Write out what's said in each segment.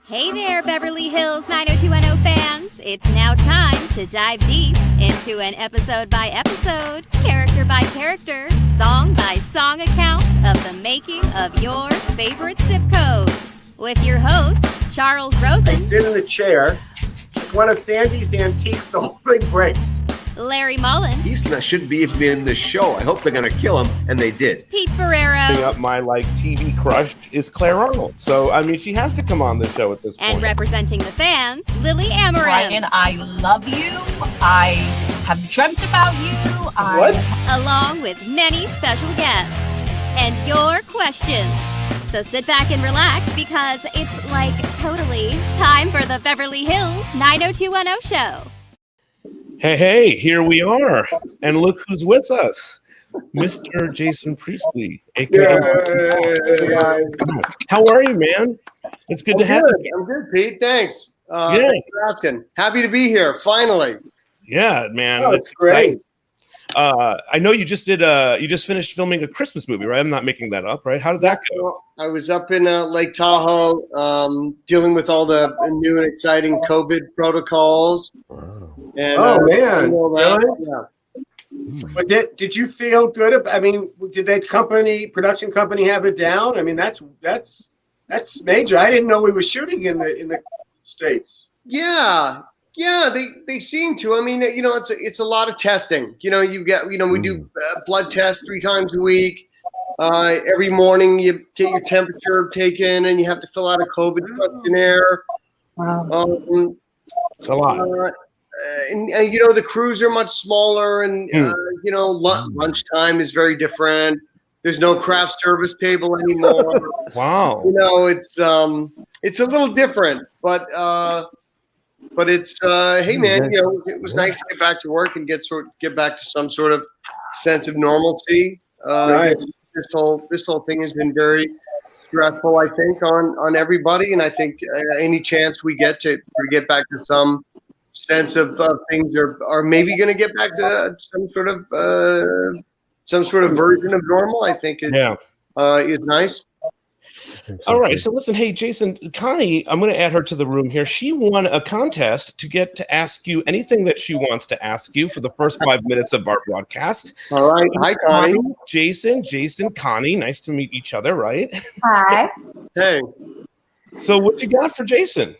Hey there, Beverly Hills 90210 fans. It's now time to dive deep into an episode-by-episode, character-by-character, song-by-song account of the making of your favorite zip code. With your host, Charles Rosen. I sit in a chair. It's one of Sandy's antiques. The whole thing breaks. Larry Mullen. He shouldn't be even in this show. I hope they're going to kill him, and they did. Pete Ferrero. Up my TV crush is Claire Arnold. So, I mean, she has to come on the show at this point. And representing the fans, Lilly Amarim. Brian, I love you. I have dreamt about you. Along with many special guests. And your questions. So sit back and relax because it's like totally time for the Beverly Hills 90210 show. Hey, here we are. And look who's with us. Mr. Jason Priestley, a.k.a. How are you, man? It's good to have you. I'm good, Pete. Thanks. Yeah. Thanks for asking. Happy to be here, finally. Yeah, man. Oh, it's great. I know you just finished filming a Christmas movie, right? I'm not making that up, right? How did that go? I was up in Lake Tahoe dealing with all the new and exciting COVID protocols. And, man. Really? Yeah. But did you feel good about, I mean, did that production company have it down? I mean, that's major. I didn't know we were shooting in the States. Yeah, they seem to. I mean, it's a lot of testing. We do blood tests 3 times a week. Every morning you get your temperature taken and you have to fill out a COVID questionnaire. Wow. It's a lot. And the crews are much smaller, and lunchtime is very different. There's no craft service table anymore. Wow. It's a little different, but it's hey man, it was nice to get back to work and get back to some sort of sense of normalcy. Nice. This whole thing has been very stressful, I think, on everybody, and I think any chance we get to get back to some sense of things are maybe going to get back to some sort of version of normal, I think is nice. All right. So listen, hey, Jason, Connie, I'm going to add her to the room here. She won a contest to get to ask you anything that she wants to ask you for the first 5 minutes of our broadcast. All right. Hi, Connie. Jason, Connie. Nice to meet each other, right? Hi. Hey. So what you got for Jason?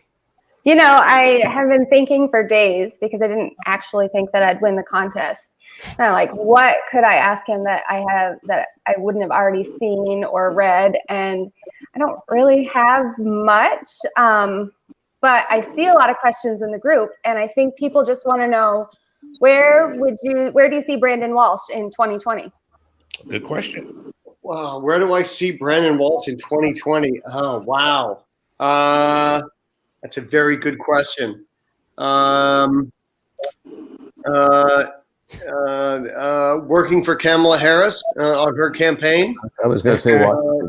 I have been thinking for days because I didn't actually think that I'd win the contest. And I'm like, what could I ask him that I wouldn't have already seen or read? And I don't really have much, but I see a lot of questions in the group, and I think people just want to know where do you see Brandon Walsh in 2020? Good question. Wow, where do I see Brandon Walsh in 2020? Oh, wow. That's a very good question. Working for Kamala Harris on her campaign. I was going to say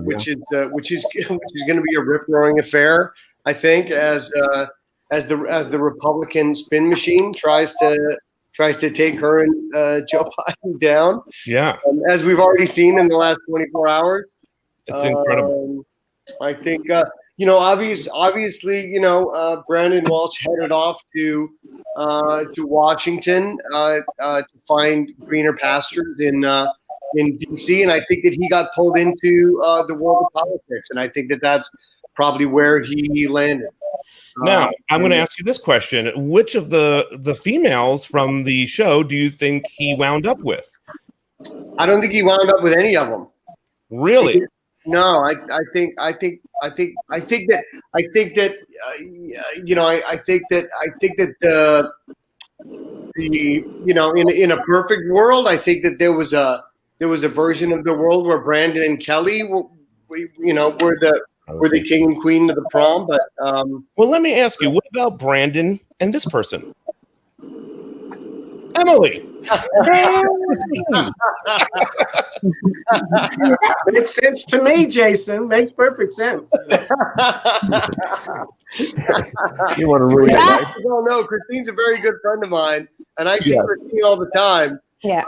which is going to be a rip-roaring affair, I think, as the Republican spin machine tries to take her and Joe Biden down. Yeah, as we've already seen in the last 24 hours. It's incredible. I think. Obviously, Brandon Walsh headed off to Washington to find greener pastures in D.C., and I think that he got pulled into the world of politics, and I think that that's probably where he landed. Now, I'm going to ask you this question: which of the females from the show do you think he wound up with? I don't think he wound up with any of them. Really? No, I think that in a perfect world, I think that there was a version of the world where Brandon and Kelly were the king and queen of the prom. But well, let me ask you: what about Brandon and this person? Emily. Makes sense to me, Jason. Makes perfect sense. You want to ruin it, right? No, Christine's a very good friend of mine, and I see Christine all the time. Yeah.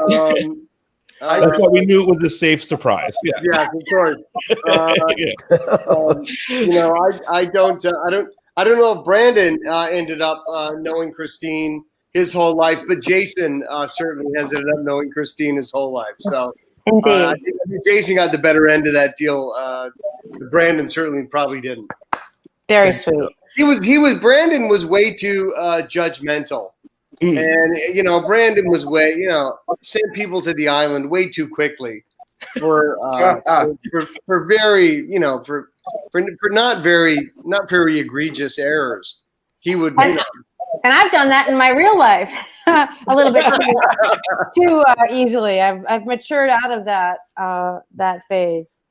That's why we knew it was a safe surprise. Yeah. Yeah, of course. I don't know if Brandon ended up knowing Christine his whole life, but Jason certainly has ended up knowing Christine his whole life. So I think Jason got the better end of that deal. Brandon certainly probably didn't. Very sweet. Brandon was way too judgmental. And, Brandon was sent people to the island way too quickly for very, for not very egregious errors. He would, And I've done that in my real life a little bit too easily. I've matured out of that phase.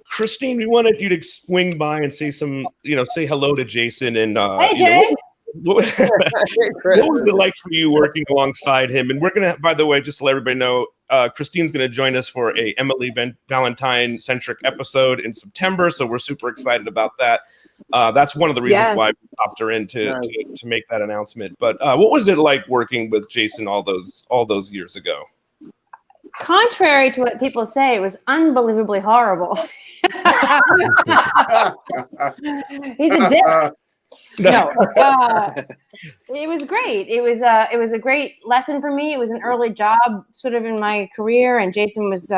Christine, we wanted you to swing by and say say hello to Jason and hey, Jay. What was it like for you working alongside him? And we're gonna, by the way, just to let everybody know, Christine's gonna join us for a Emily Valentine centric episode in September, so we're super excited about that. That's one of the reasons why we popped her in to make that announcement. But what was it like working with Jason all those years ago? Contrary to what people say, it was unbelievably horrible. He's a dick. No, it was great. It was a great lesson for me. It was an early job sort of in my career, and Jason was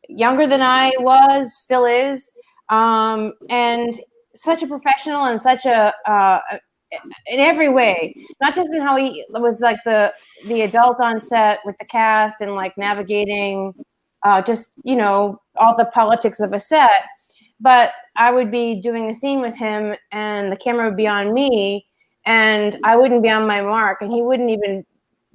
younger than I was, still is, and such a professional and such a in every way, not just in how he was like the adult on set with the cast and like navigating just all the politics of a set. But I would be doing a scene with him and the camera would be on me and I wouldn't be on my mark, and he wouldn't even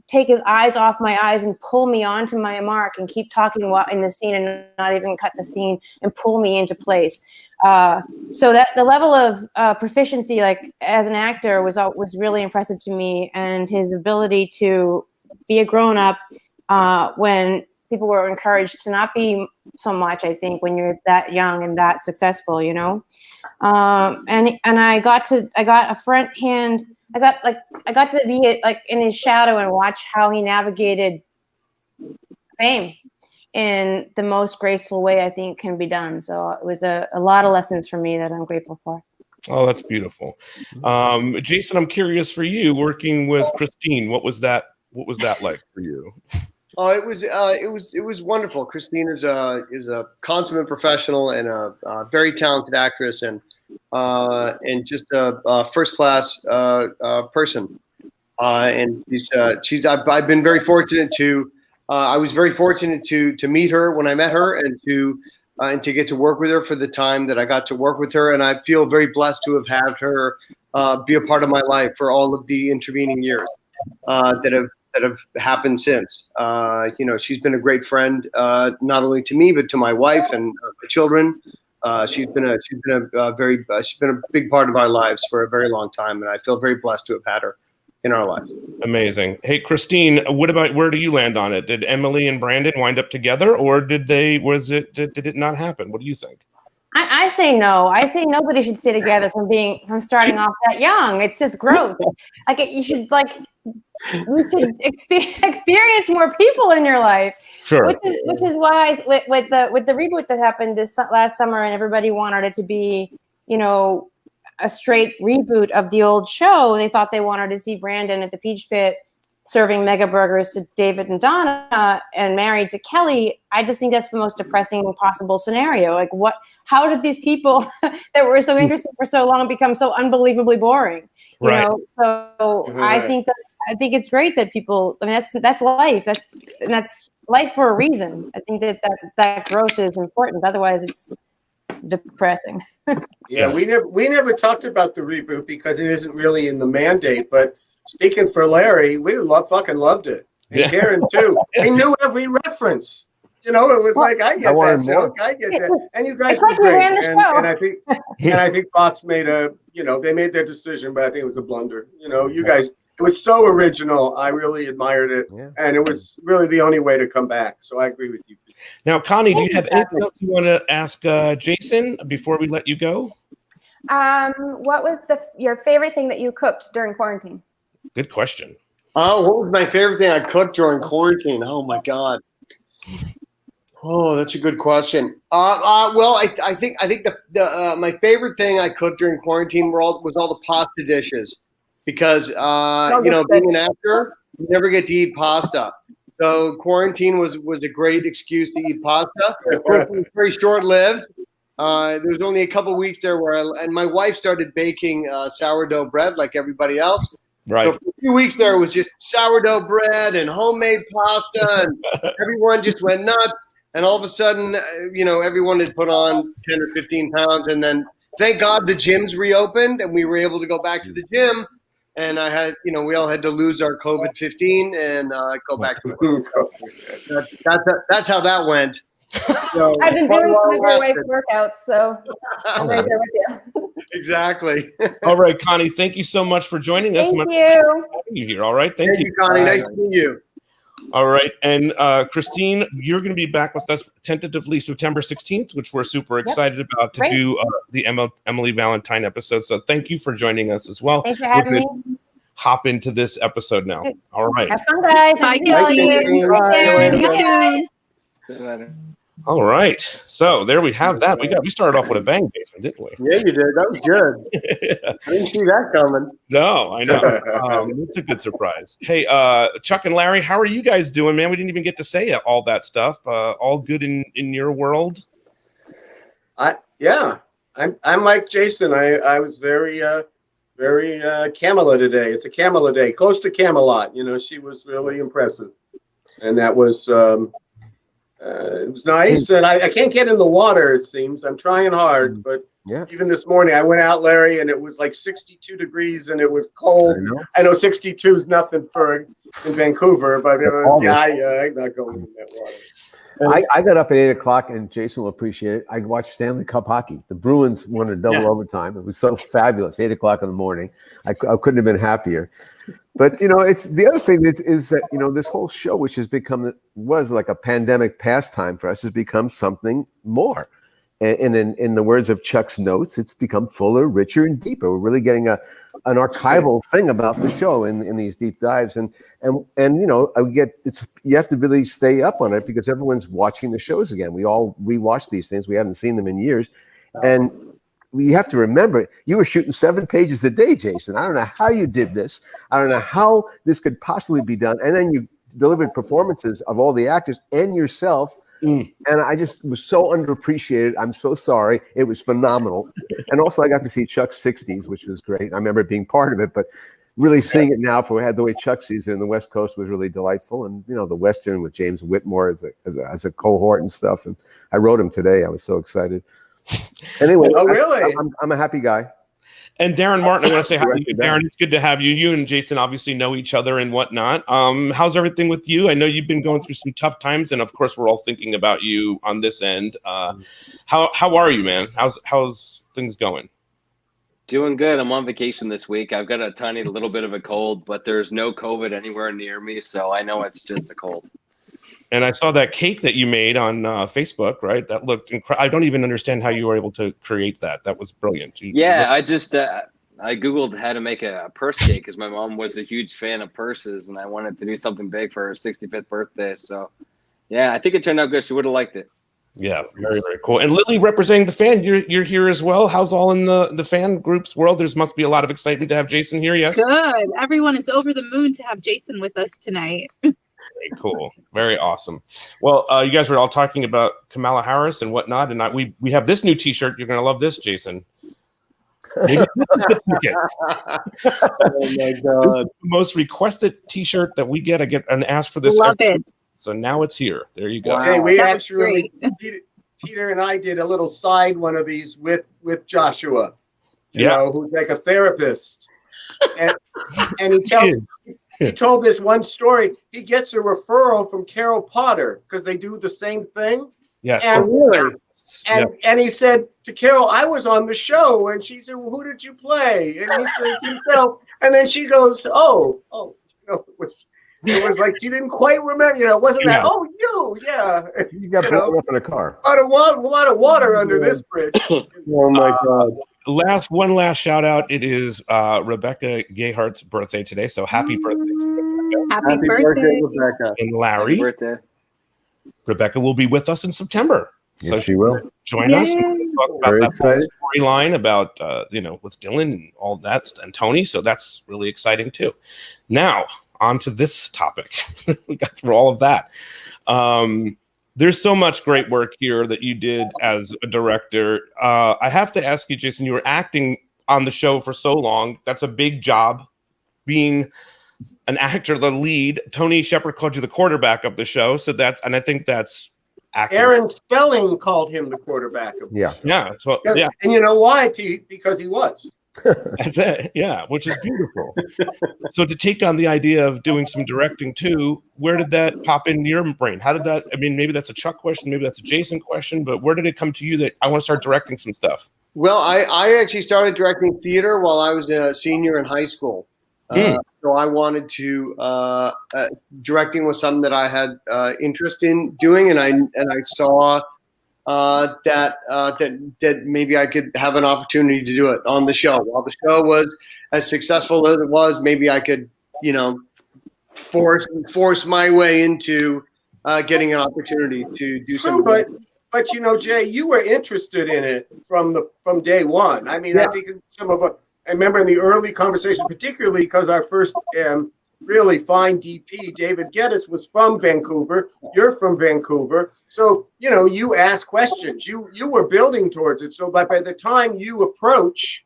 take his eyes off my eyes and pull me onto my mark and keep talking while in the scene and not even cut the scene and pull me into place. So that the level of proficiency, like as an actor, was really impressive to me, and his ability to be a grown up when people were encouraged to not be so much, I think, when you're that young and that successful, and I got a front hand. I got to be like in his shadow and watch how he navigated fame in the most graceful way I think can be done. So it was a lot of lessons for me that I'm grateful for. Oh, that's beautiful. Jason, I'm curious for you working with Christine. What was that like for you? Oh, it was wonderful. Christine is a consummate professional and a very talented actress and just a first class person. And I've been very fortunate to. I was very fortunate to meet her when I met her and to get to work with her for the time that I got to work with her. And I feel very blessed to have had her be a part of my life for all of the intervening years that have happened since. She's been a great friend, not only to me but to my wife and my children. She's been a big part of our lives for a very long time, and I feel very blessed to have had her in our lives. Amazing. Hey, Christine, where do you land on it? Did Emily and Brandon wind up together, or did it not happen? What do you think? I say no. I say nobody should stay together from starting off that young. It's just growth. You should experience more people in your life. Sure. Which is why with the reboot that happened this last summer, and everybody wanted it to be, a straight reboot of the old show. They thought they wanted to see Brandon at the Peach Pit serving mega burgers to David and Donna and married to Kelly. I just think that's the most depressing possible scenario. Like, how did these people that were so interesting for so long become so unbelievably boring? You know? So right. I think it's great that people, that's life. That's life for a reason. I think that growth is important. Otherwise it's depressing. Yeah, we never talked about the reboot because it isn't really in the mandate, but speaking for Larry, we fucking loved it. And Darren too. We knew every reference. It was like, I get that joke, I get that. And you guys were great. And I think Fox made they made their decision, but I think it was a blunder. You guys, it was so original. I really admired it. Yeah. And it was really the only way to come back. So I agree with you. Now, Connie, do you have anything else you want to ask Jason before we let you go? What was your favorite thing that you cooked during quarantine? Good question. Oh, what was my favorite thing I cooked during quarantine? Oh my God. Oh, that's a good question. Well, I think the my favorite thing I cooked during quarantine was all the pasta dishes, because being an actor, you never get to eat pasta. So quarantine was a great excuse to eat pasta. It was very short lived. There was only a couple weeks there where my wife started baking sourdough bread like everybody else. Right. So for a few weeks there, it was just sourdough bread and homemade pasta, and everyone just went nuts. And all of a sudden, everyone had put on 10 or 15 pounds. And then thank God the gyms reopened and we were able to go back to the gym. And I had, we all had to lose our COVID-15 and go back to work. That's how that went. So, I've been doing some of your wife's workouts, so I'm right there with you. Exactly. All right, Connie, thank you so much for joining us. Thank you. Having you here. All right. Thank you, Connie. Nice to meet you. All right. And Christine, you're going to be back with us tentatively September 16th, which we're super excited about to do the Emily Valentine episode. So thank you for joining us as well. Thanks for having me. Hop into this episode now. All right. Have fun, guys. Bye, See all you. guys. Bye, guys. All right. So there we have that. We started off with a bang, Jason, didn't we? Yeah, you did. That was good. I didn't see that coming. No, I know. It's a good surprise. Hey, Chuck and Larry, how are you guys doing, man? We didn't even get to say all that stuff. All good in your world? I'm like Jason. I was very Camelot today. It's a Camelot day, close to Camelot. She was really impressive, and that was it was nice. And I can't get in the water. It seems I'm trying hard, but even this morning I went out, Larry, and it was like 62 degrees, and it was cold. I know 62 is nothing in Vancouver, but it was I'm not going in that water. I got up at 8 o'clock, and Jason will appreciate it. I watched Stanley Cup hockey. The Bruins won a double overtime. It was so fabulous. 8 o'clock in the morning. I couldn't have been happier. But it's the other thing is that this whole show, which has was like a pandemic pastime for us, has become something more. And in the words of Chuck's notes, it's become fuller, richer, and deeper. We're really getting an archival thing about the show in these deep dives, and you have to really stay up on it because everyone's watching the shows again. We all rewatch these things. We haven't seen them in years, and we have to remember you were shooting 7 pages a day, Jason. I don't know how you did this. I don't know how this could possibly be done, and then you delivered performances of all the actors and yourself. And I just was so underappreciated. I'm so sorry. It was phenomenal. And also I got to see Chuck's 60s, which was great. I remember being part of it, but really seeing it now for the way Chuck sees it in the West Coast was really delightful. And, the Western with James Whitmore as a cohort and stuff. And I wrote him today. I was so excited. Anyway, really? I'm a happy guy. And Darren Martin, I want to say hi to you. Darren, it's good to have you. You and Jason obviously know each other and whatnot. How's everything with you? I know you've been going through some tough times, and of course, we're all thinking about you on this end. How are you, man? How's things going? Doing good. I'm on vacation this week. I've got a tiny little bit of a cold, but there's no COVID anywhere near me, so I know it's just a cold. And I saw that cake that you made on Facebook, right? That looked incredible. I don't even understand how you were able to create that. That was brilliant. I just I Googled how to make a purse cake because my mom was a huge fan of purses, and I wanted to do something big for her 65th birthday. So, I think it turned out good. She would have liked it. Yeah, very, very cool. And Lilly, representing the fan, you're here as well. How's all in the fan group's world? There must be a lot of excitement to have Jason here, yes? Good. Everyone is over the moon to have Jason with us tonight. Very cool. Very awesome. Well, you guys were all talking about Kamala Harris and whatnot, and we have this new T-shirt. You're going to love this, Jason. Maybe this is the ticket. Oh my God! This is the most requested T-shirt that we get. I get an ask for this. Love it. So now it's here. There you go. Hey, we actually Peter and I did a little side one of these with Joshua. You know, who's like a therapist, and he told this one story. He gets a referral from Carol Potter because they do the same thing. Yes. And he said to Carol, I was on the show. And she said, well, who did you play? And he says himself. And then she goes, it was like she didn't quite remember. It wasn't that. Oh, you got blown up in a car. A lot of water under this bridge. Oh my God! One last shout out. It is Rebecca Gayhart's birthday today, so happy birthday, Rebecca. Happy birthday, Rebecca. And Larry. Happy birthday. Rebecca will be with us in September. Yes, So she will join us. And talk about Very that excited. storyline about with Dylan and all that and Tony. So that's really exciting too. Now on to this topic. We got through all of that. There's so much great work here that you did as a director. I have to ask you, Jason, you were acting on the show for so long. That's a big job, being an actor, the lead. Tony Shepard called you the quarterback of the show. So I think that's accurate. Aaron Spelling called him the quarterback of the show. Yeah. So, yeah. And you know why, Pete? Because he was. That's it. Yeah, which is beautiful. So to take on the idea of doing some directing too, where did that pop in your brain? How did that, maybe that's a Chuck question, maybe that's a Jason question, but where did it come to you that I want to start directing some stuff? Well, I actually started directing theater while I was a senior in high school. So I wanted to directing was something that I had interest in doing, and I saw that maybe I could have an opportunity to do it on the show. While the show was as successful as it was, maybe I could, force my way into getting an opportunity to do something. But Jay, you were interested in it from day one. I think I remember in the early conversation, particularly because our first really fine DP, David Geddes, was from Vancouver. You're from Vancouver. So, you ask questions. You were building towards it. So by the time you approach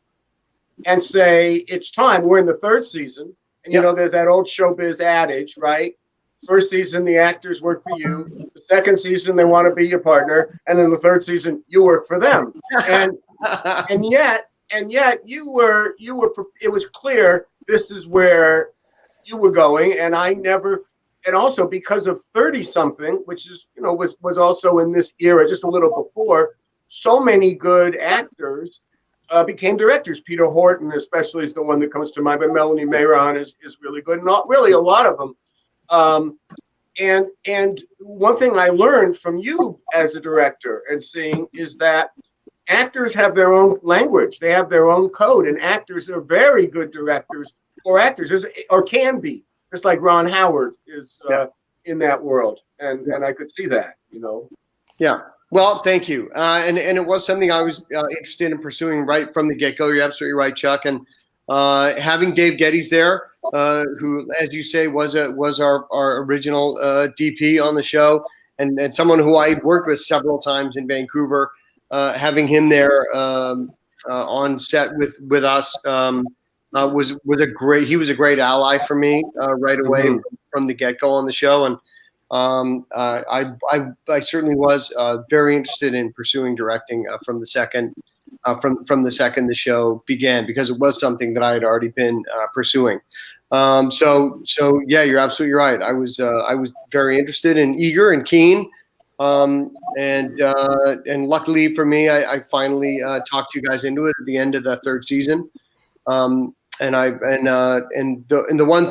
and say, it's time, we're in the third season. And, there's that old showbiz adage, right? First season, the actors work for you. The second season, they want to be your partner. And then the third season, you work for them. And yet you were, it was clear this is where you were going. And also because of 30 something, which is, was also in this era, just a little before, so many good actors became directors. Peter Horton, especially, is the one that comes to mind, but Melanie Mayron is really good. Not really a lot of them. And one thing I learned from you as a director and seeing is that actors have their own language. They have their own code, and actors are very good directors for actors, or can be, just like Ron Howard is in that world. And I could see that, Yeah. Well, thank you. And it was something I was interested in pursuing right from the get-go. You're absolutely right, Chuck. And having Dave Geddes there, who, as you say, was our original DP on the show, and someone who I worked with several times in Vancouver, having him there on set with us was a great ally for me right away from the get-go on the show. And I certainly was very interested in pursuing directing from the second the show began, because it was something that I had already been pursuing. So yeah, you're absolutely right. I was very interested and eager and keen. And luckily for me, I finally talked you guys into it at the end of the third season. The one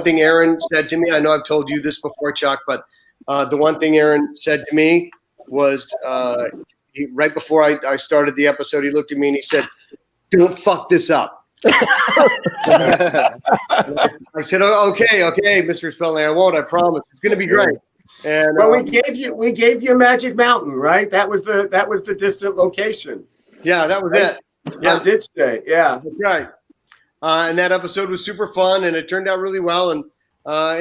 thing Aaron said to me, I know I've told you this before, Chuck, but the one thing Aaron said to me was right before I started the episode, he looked at me and he said, "Don't fuck this up." I said, okay, Mr. Spelling, I won't. I promise. It's going to be great. And well, we gave you Magic Mountain, right? That was the distant location. Yeah, that was it. Yeah, I did stay. Yeah, that's right. And that episode was super fun, and it turned out really well. And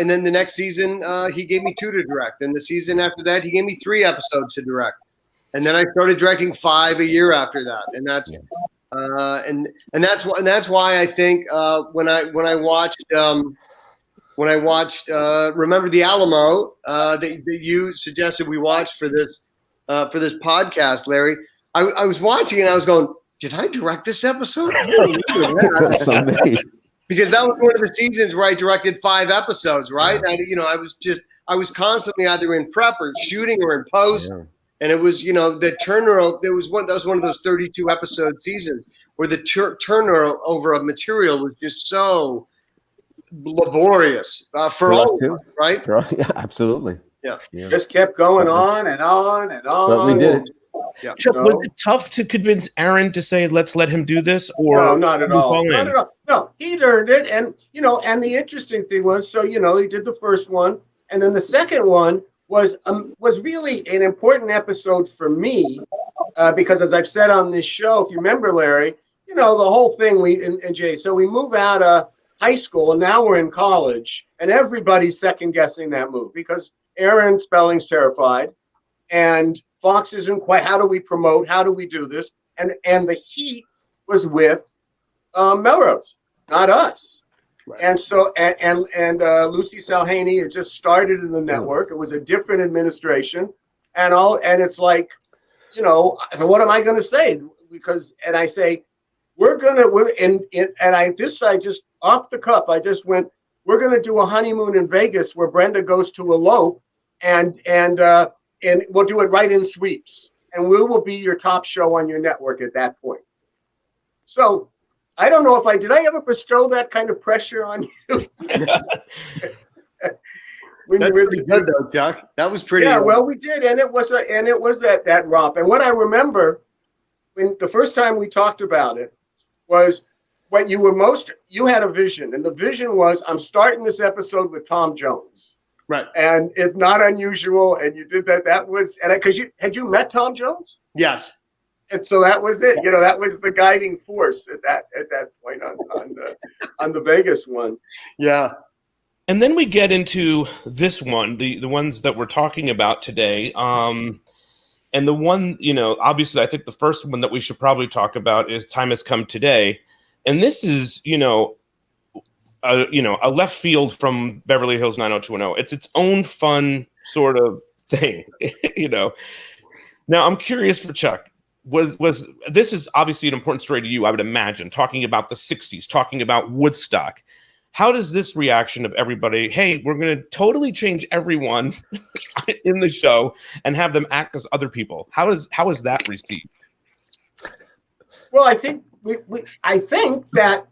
then the next season, he gave me 2 to direct, and the season after that, he gave me 3 episodes to direct. And then I started directing 5 a year after that, and that's that's why I think when I watched Remember the Alamo that you suggested we watch for this podcast, Larry, I was watching and I was going, did I direct this episode? Because that was one of the seasons where I directed 5 episodes, right? I was constantly either in prep or shooting or in post. Yeah. And it was, the turnover. That was one of those 32 episode seasons where the turnover of material was just so laborious for all of us, right? Yeah, absolutely. Yeah. Just kept going on and on and on. But we did it. Yeah. Chuck, was it tough to convince Aaron to say, let's let him do this? Or no, not at all. Not at all. No, he learned it. And, and the interesting thing was, he did the first one. And then the second one was really an important episode for me because, as I've said on this show, if you remember, Larry, you know, the whole thing and Jay. So we move out of high school and now we're in college, and everybody's second guessing that move because Aaron Spelling's terrified, and Fox isn't quite. How do we promote? How do we do this? And the heat was with Melrose, not us. Right. And so and Lucy Salhaney had just started in the network. It was a different administration, and it's like, you know, what am I going to say? Because I say we're just off the cuff. I just went. We're going to do a honeymoon in Vegas where Brenda goes to elope, and we'll do it right in sweeps, and we will be your top show on your network at that point. So. I don't know if did I ever bestow that kind of pressure on you? That's pretty good though, Chuck. That was pretty. Yeah, well, we did, and it was that romp. And what I remember when the first time we talked about it was what you had a vision, and the vision was I'm starting this episode with Tom Jones. Right. And it's not unusual, and you did that. That was because had you met Tom Jones? Yes. And so that was it. You know, that was the guiding force at that point on the Vegas one. Yeah. And then we get into this one, the ones that we're talking about today. And the one, you know, obviously I think the first one that we should probably talk about is Time Has Come Today. And this is, you know, a left field from Beverly Hills 90210. It's its own fun sort of thing, you know. Now I'm curious for Chuck. Was this is obviously an important story to you, I would imagine, talking about the 60s, talking about Woodstock. How does this reaction of everybody, hey, we're going to totally change everyone in the show and have them act as other people? How is that received? Well, I think I think that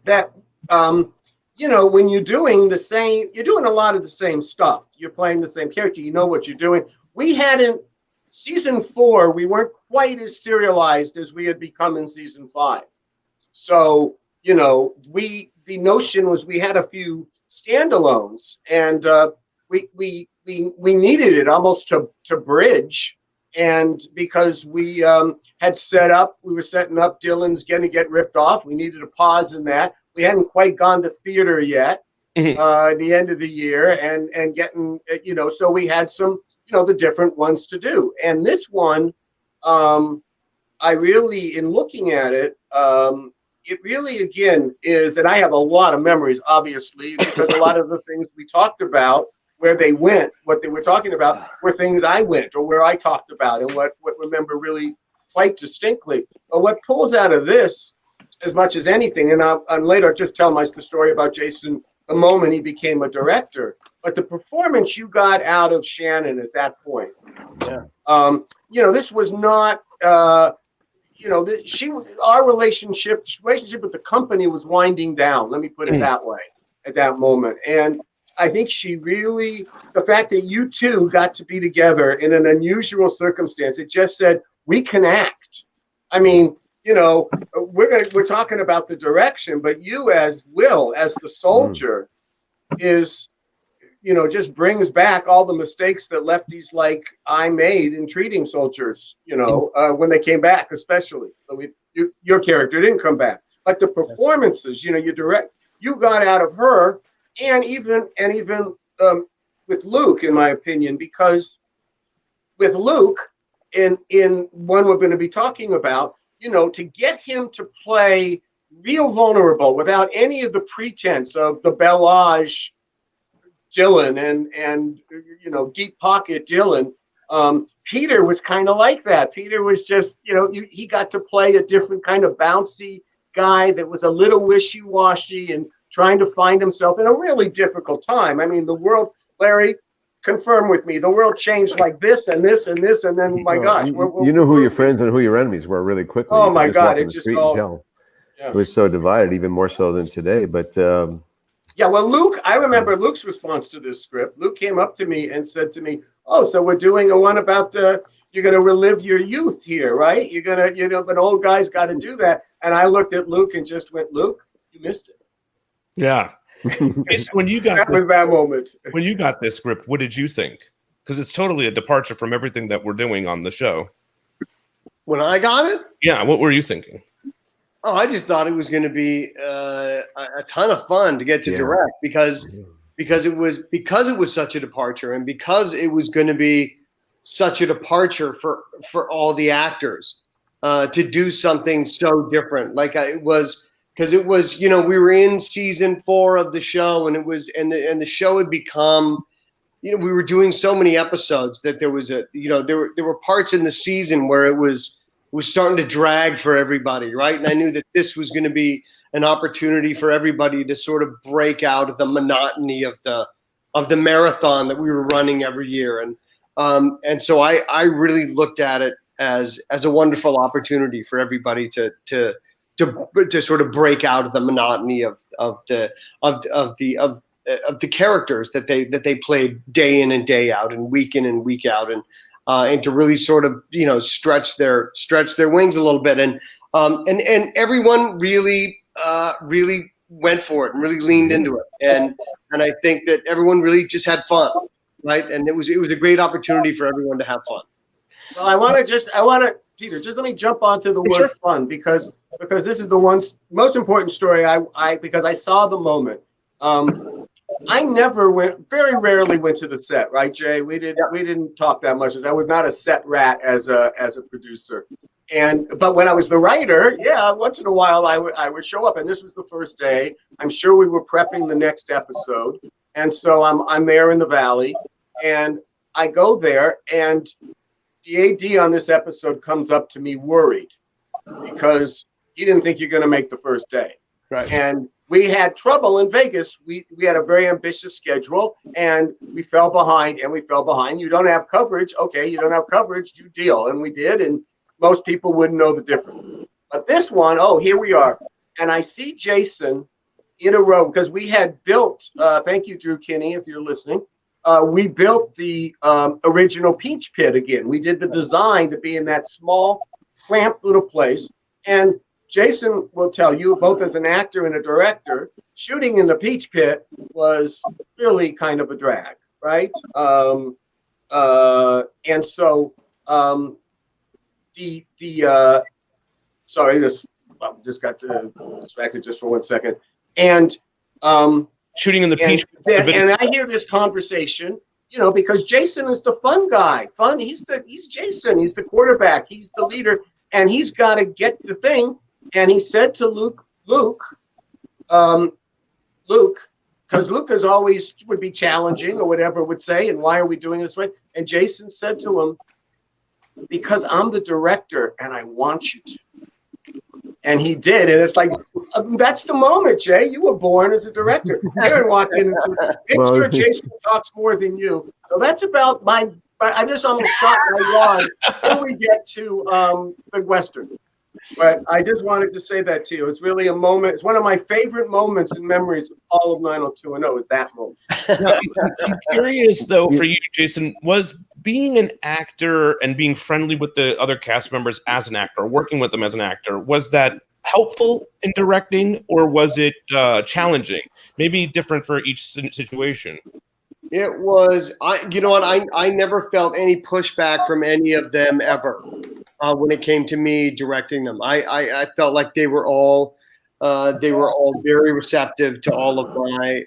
you know, when you're doing you're doing a lot of the same stuff. You're playing the same character. You know what you're doing. We hadn't. Season 4, we weren't quite as serialized as we had become in season 5. So, you know, the notion was we had a few standalones, and we needed it almost to bridge. And because we we were setting up Dylan's going to get ripped off, we needed a pause in that. We hadn't quite gone to theater yet. At the end of the year and getting, you know, so we had some, you know, the different ones to do. And this one, I really, in looking at it, it really, again, is, and I have a lot of memories, obviously, because a lot of the things we talked about, where they went, what they were talking about, were things I went or where I talked about and what remember really quite distinctly. But what pulls out of this, as much as anything, and I'll later just tell the story about Jason the moment he became a director, but the performance you got out of Shannon at that point, you know, this was not, you know, our relationship with the company was winding down. Let me put it that way at that moment. And I think the fact that you two got to be together in an unusual circumstance, it just said, we can act. I mean, you know, we're talking about the direction, but you as Will, as the soldier, is, you know, just brings back all the mistakes that lefties like I made in treating soldiers, you know, when they came back, especially. So your character didn't come back. But the performances, you know, you got out of her, and even with Luke, in my opinion, because with Luke, in one we're going to be talking about, you know, to get him to play real vulnerable without any of the pretense of the Bellage Dylan and you know, deep pocket Dylan. Peter was kind of like that. Peter was just, you know, he got to play a different kind of bouncy guy that was a little wishy-washy and trying to find himself in a really difficult time. I mean, the world, Larry, confirm with me, the world changed like this and this and this, and then, my gosh. You know who your friends and who your enemies were really quickly. Oh, my God. It just all... Yeah. It was so divided, even more so than today. But yeah, well, Luke, I remember Luke's response to this script. Luke came up to me and said to me, "Oh, so we're doing a one about you're going to relive your youth here, right? You're going to, you know, an old guy's got to do that." And I looked at Luke and just went, "Luke, you missed it." Yeah. Okay, so when you got that was that moment. When you got this script, what did you think? Because it's totally a departure from everything that we're doing on the show. When I got it? Yeah, what were you thinking? Oh, I just thought it was going to be a ton of fun to get to direct because it was such a departure, and because it was going to be such a departure for all the actors to do something so different. Like it was, because it was, you know, we were in season 4 of the show, and it was, and the show had become, you know, we were doing so many episodes that there was there were parts in the season where it was starting to drag for everybody, right? And I knew that this was going to be an opportunity for everybody to sort of break out of the monotony of the marathon that we were running every year. And so I really looked at it as a wonderful opportunity for everybody to sort of break out of the monotony of the characters that they played day in and day out and week in and week out, and to really sort of, you know, stretch their wings a little bit, and everyone really went for it and really leaned into it, and I think that everyone really just had fun, right? And it was a great opportunity for everyone to have fun. Well, I want to Peter, just let me jump onto the word fun, because this is the most important story because I saw the moment. I very rarely went to the set, right, Jay? We didn't talk that much. I was not a set rat as a producer. But when I was the writer, once in a while I would show up, and this was the first day. I'm sure we were prepping the next episode, and so I'm there in the Valley, and I go there, and the AD on this episode comes up to me worried because he didn't think you're going to make the first day, right? And we had trouble in Vegas. We had a very ambitious schedule, and we fell behind. You don't have coverage. Okay, you don't have coverage, you deal. And we did, and most people wouldn't know the difference. But this one, here we are. And I see Jason in a row, because we had built, thank you, Drew Kinney, if you're listening. We built the original Peach Pit again. We did the design to be in that small, cramped little place. And Jason will tell you, both as an actor and a director, shooting in the Peach Pit was really kind of a drag, right? And so sorry, just got distracted just for 1 second. And shooting in the Peach Pit, and I hear this conversation, you know, because Jason is the fun guy. He's Jason. He's the quarterback. He's the leader, and he's got to get the thing. And he said to Luke, because Luke is always would be challenging or whatever would say, and why are we doing this way? And Jason said to him, because I'm the director and I want you to. And he did. And it's like, that's the moment, Jay. You were born as a director. Darren walked in and said, make sure Jason talks more than you. So that's about I'm just almost shot my wad till we get to the Western. But I just wanted to say that to you. It's really a moment. It's one of my favorite moments and memories of all of 90210 is that moment. Now, I'm curious, though, for you, Jason, was being an actor and being friendly with the other cast members as an actor, working with them as an actor, was that helpful in directing, or was it challenging? Maybe different for each situation. It was, I never felt any pushback from any of them ever. When it came to me directing them, I felt like they were all very receptive to all of my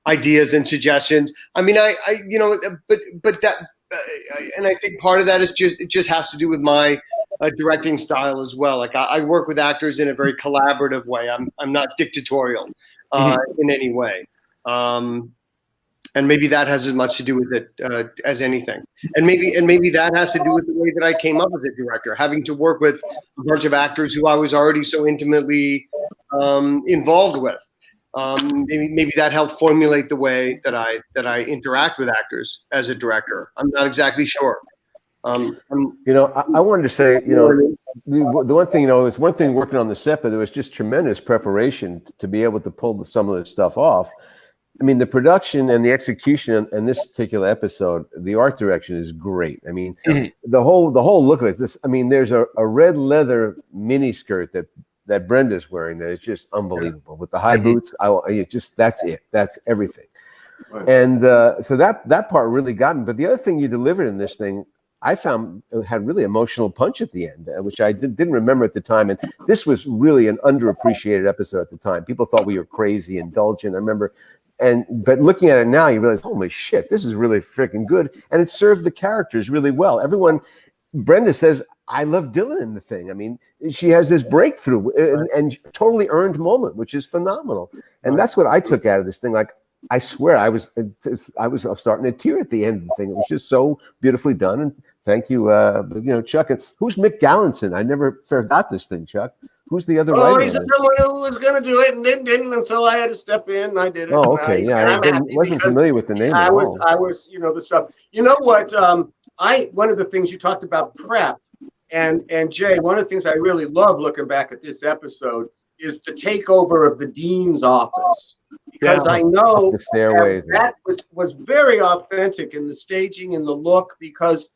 ideas and suggestions. I mean, but that, and I think part of that is it just has to do with my directing style as well. Like I work with actors in a very collaborative way. I'm not dictatorial in any way. And maybe that has as much to do with it as anything. And maybe that has to do with the way that I came up as a director, having to work with a bunch of actors who I was already so intimately involved with. Maybe that helped formulate the way that I interact with actors as a director. I'm not exactly sure. I wanted to say, the one thing, it's one thing working on the set, but there was just tremendous preparation to be able to pull some of this stuff off. I mean, the production and the execution in this particular episode, the art direction is great. I mean, the whole look of it. There's a red leather mini skirt that Brenda's wearing that is just unbelievable with the high boots. That's it. That's everything. Right. And so that part really got me. But the other thing you delivered in this thing, I found had really emotional punch at the end, which I didn't remember at the time. And this was really an underappreciated episode at the time. People thought we were crazy, indulgent. I remember, but looking at it now, you realize, holy shit, this is really freaking good. And it served the characters really well. Brenda says, I love Dylan in the thing. I mean, she has this breakthrough and totally earned moment, which is phenomenal. And that's what I took out of this thing. Like, I swear I was starting to tear at the end of the thing. It was just so beautifully done. And thank you, Chuck. And who's Mick Gallinson? I never forgot this thing, Chuck. Who's the other writer? He's someone who was going to do it and didn't, and so I had to step in. And I did it. Oh, okay. I wasn't familiar with the name. I was, the stuff. You know what? One of the things you talked about prep, and Jay, one of the things I really love looking back at this episode is the takeover of the dean's office, because I know the stairway that was very authentic in the staging and the look, because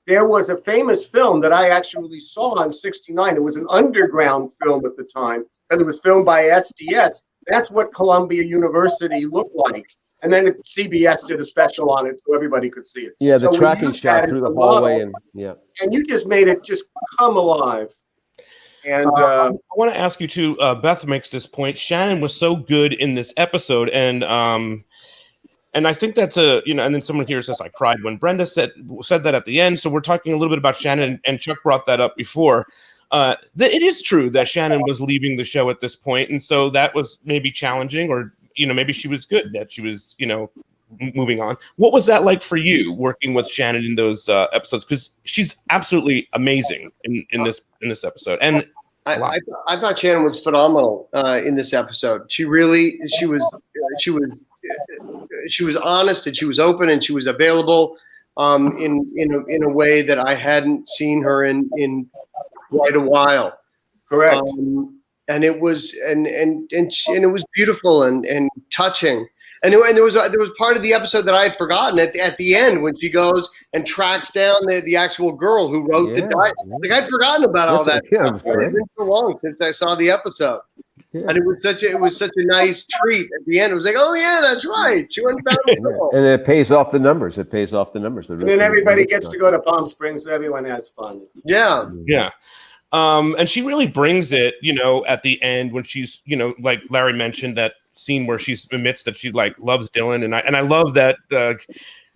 there was a famous film that I actually saw in '69. It was an underground film at the time because it was filmed by SDS. That's what Columbia University looked like. And then CBS did a special on it so everybody could see it. Yeah, the tracking shot through the hallway. And you just made it just come alive. And I want to ask you too, Beth makes this point. Shannon was so good in this episode. And I think that's and then someone here says, I cried when Brenda said that at the end. So we're talking a little bit about Shannon, and Chuck brought that up before. It is true that Shannon was leaving the show at this point. And so that was maybe challenging, or maybe she was good that she was, moving on. What was that like for you, working with Shannon in those episodes? Because she's absolutely amazing in this episode. And I thought Shannon was phenomenal in this episode. She was honest, and she was open, and she was available in a way that I hadn't seen her in quite a while. Correct. And it was and it was beautiful and touching. And there was part of the episode that I had forgotten at the end when she goes and tracks down the actual girl who wrote the diary. Like, I'd forgotten about all that. It's been so long since I saw the episode. Yeah. And it was such a nice treat at the end. It was like, oh yeah, that's right. She went and found the girl. And it pays off the numbers. And then everybody gets to go to Palm Springs, so everyone has fun. Yeah. Yeah. And she really brings it, at the end when she's, like Larry mentioned, that scene where she admits that she loves Dylan, and I love that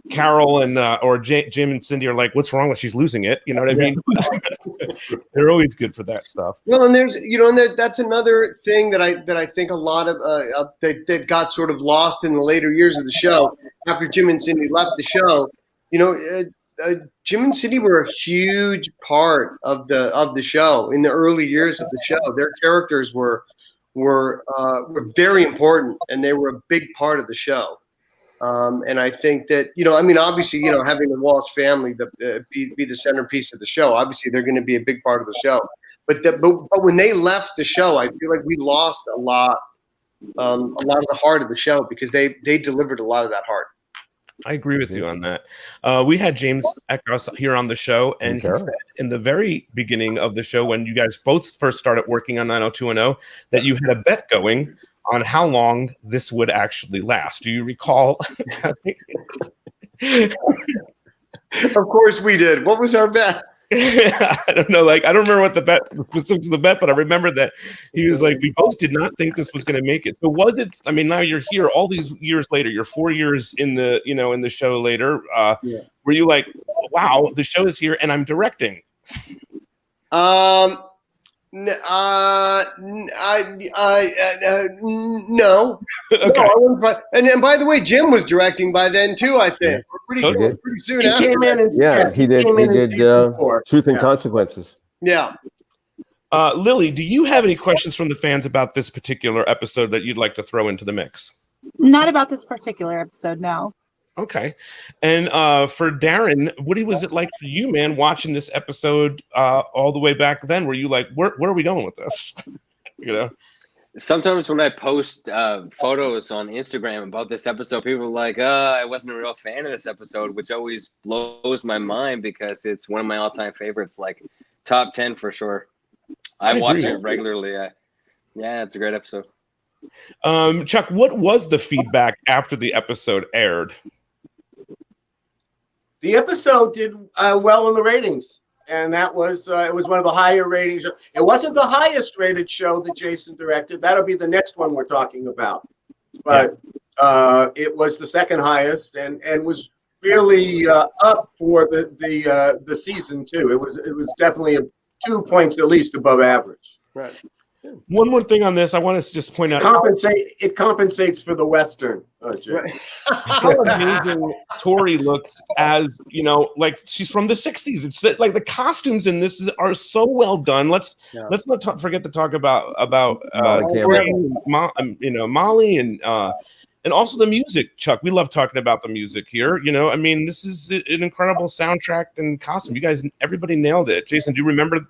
Carol and or Jim and Cindy are like, what's wrong with she's losing it? You know what I mean? They're always good for that stuff. Well, and there's that's another thing that I think a lot of that got sort of lost in the later years of the show after Jim and Cindy left the show. Jim and Cindy were a huge part of the show in the early years of the show. Their characters were very important, and they were a big part of the show. And I think that obviously having the Walsh family be the centerpiece of the show. Obviously, they're going to be a big part of the show. But when they left the show, I feel like we lost a lot of the heart of the show, because they delivered a lot of that heart. I agree with you on that. We had James Eckhouse here on the show, and he said in the very beginning of the show, when you guys both first started working on 90210, that you had a bet going on how long this would actually last. Do you recall? Of course we did. What was our bet? I don't know. I don't remember what the specifics of the bet, but I remember that he was like, we both did not think this was going to make it. So was it? I mean, now you're here all these years later. You're 4 years in the in the show later. Were you like, wow, the show is here and I'm directing? No. Okay. No, and by the way, Jim was directing by then too. I think pretty soon. He came in and he did. He did Truth and Consequences. Yeah. Lily, do you have any questions from the fans about this particular episode that you'd like to throw into the mix? Not about this particular episode, no. Okay. And for Darren, what was it like for you, man, watching this episode all the way back then? Were you like, where are we going with this? Sometimes when I post photos on Instagram about this episode, people are like, I wasn't a real fan of this episode, which always blows my mind because it's one of my all-time favorites, like top 10 for sure. I watch it regularly. Yeah, it's a great episode. Chuck, what was the feedback after the episode aired? The episode did well in the ratings, and that was it was one of the higher ratings. It wasn't the highest rated show that Jason directed. That'll be the next one we're talking about. But it was the second highest, and was really up for the season too. It was definitely 2 points at least above average. Right. One more thing on this, I want to just point out. It compensates for the Western. Right. How amazing Tori looks as, like she's from the 60s. It's like the costumes in this are so well done. Let's not forget to talk about Molly and also the music, Chuck. We love talking about the music here. This is an incredible soundtrack and costume. You guys, everybody nailed it. Jason, do you remember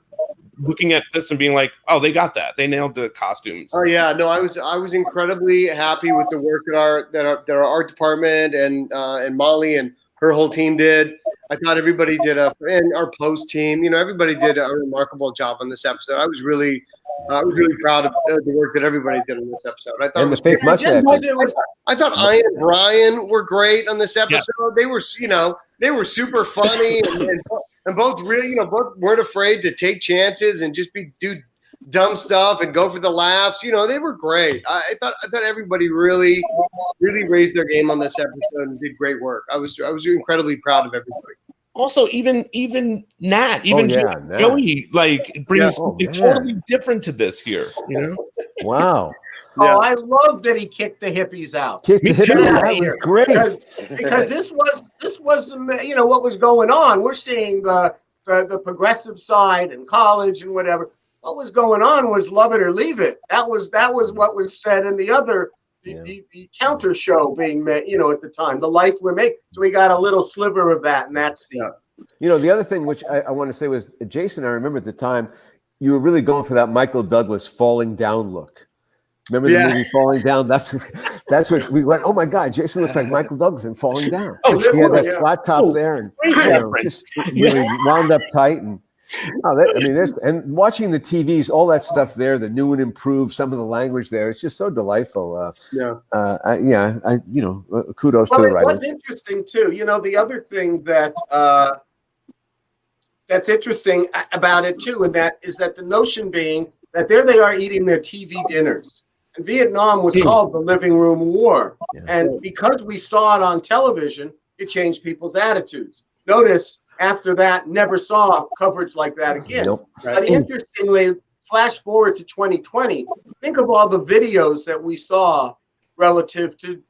looking at this and being like, "Oh, they got that. They nailed the costumes"? Oh yeah, no, I was incredibly happy with the work that our art department and Molly and her whole team did. I thought everybody did and our post team, everybody did a remarkable job on this episode. I was really proud of the work that everybody did on this episode. I thought and the fake mustache. I thought Ian and Brian were great on this episode. Yes. They were super funny and both really, both weren't afraid to take chances and just do dumb stuff and go for the laughs. They were great. I thought everybody really raised their game on this episode and did great work. I was incredibly proud of everybody. Also, even Nat, Joey, like brings something totally different to this here. Wow. Yeah. Oh, I love that he kicked the hippies out. That was great. Because this was what was going on. We're seeing the progressive side and college and whatever. What was going on was love it or leave it. That was what was said in the other the counter show being made, at the time, The Life We Make. So we got a little sliver of that in that scene. Yeah. The other thing which I want to say was, Jason, I remember at the time you were really going for that Michael Douglas falling down look. Remember the movie Falling Down? That's what we went, oh my God, Jason looks like Michael Douglas in Falling Down. He had that flat top there and just really wound up tight. And and watching the TVs, all that stuff there, the new and improved, some of the language there, it's just so delightful. Kudos to the writers. It was interesting too. The other thing that that's interesting about it too, and that is that the notion being that there they are eating their TV dinners. And Vietnam was called the living room war. Yeah. And because we saw it on television, it changed people's attitudes. Notice after that, never saw coverage like that again. Nope. But interestingly, flash forward to 2020, think of all the videos that we saw relative to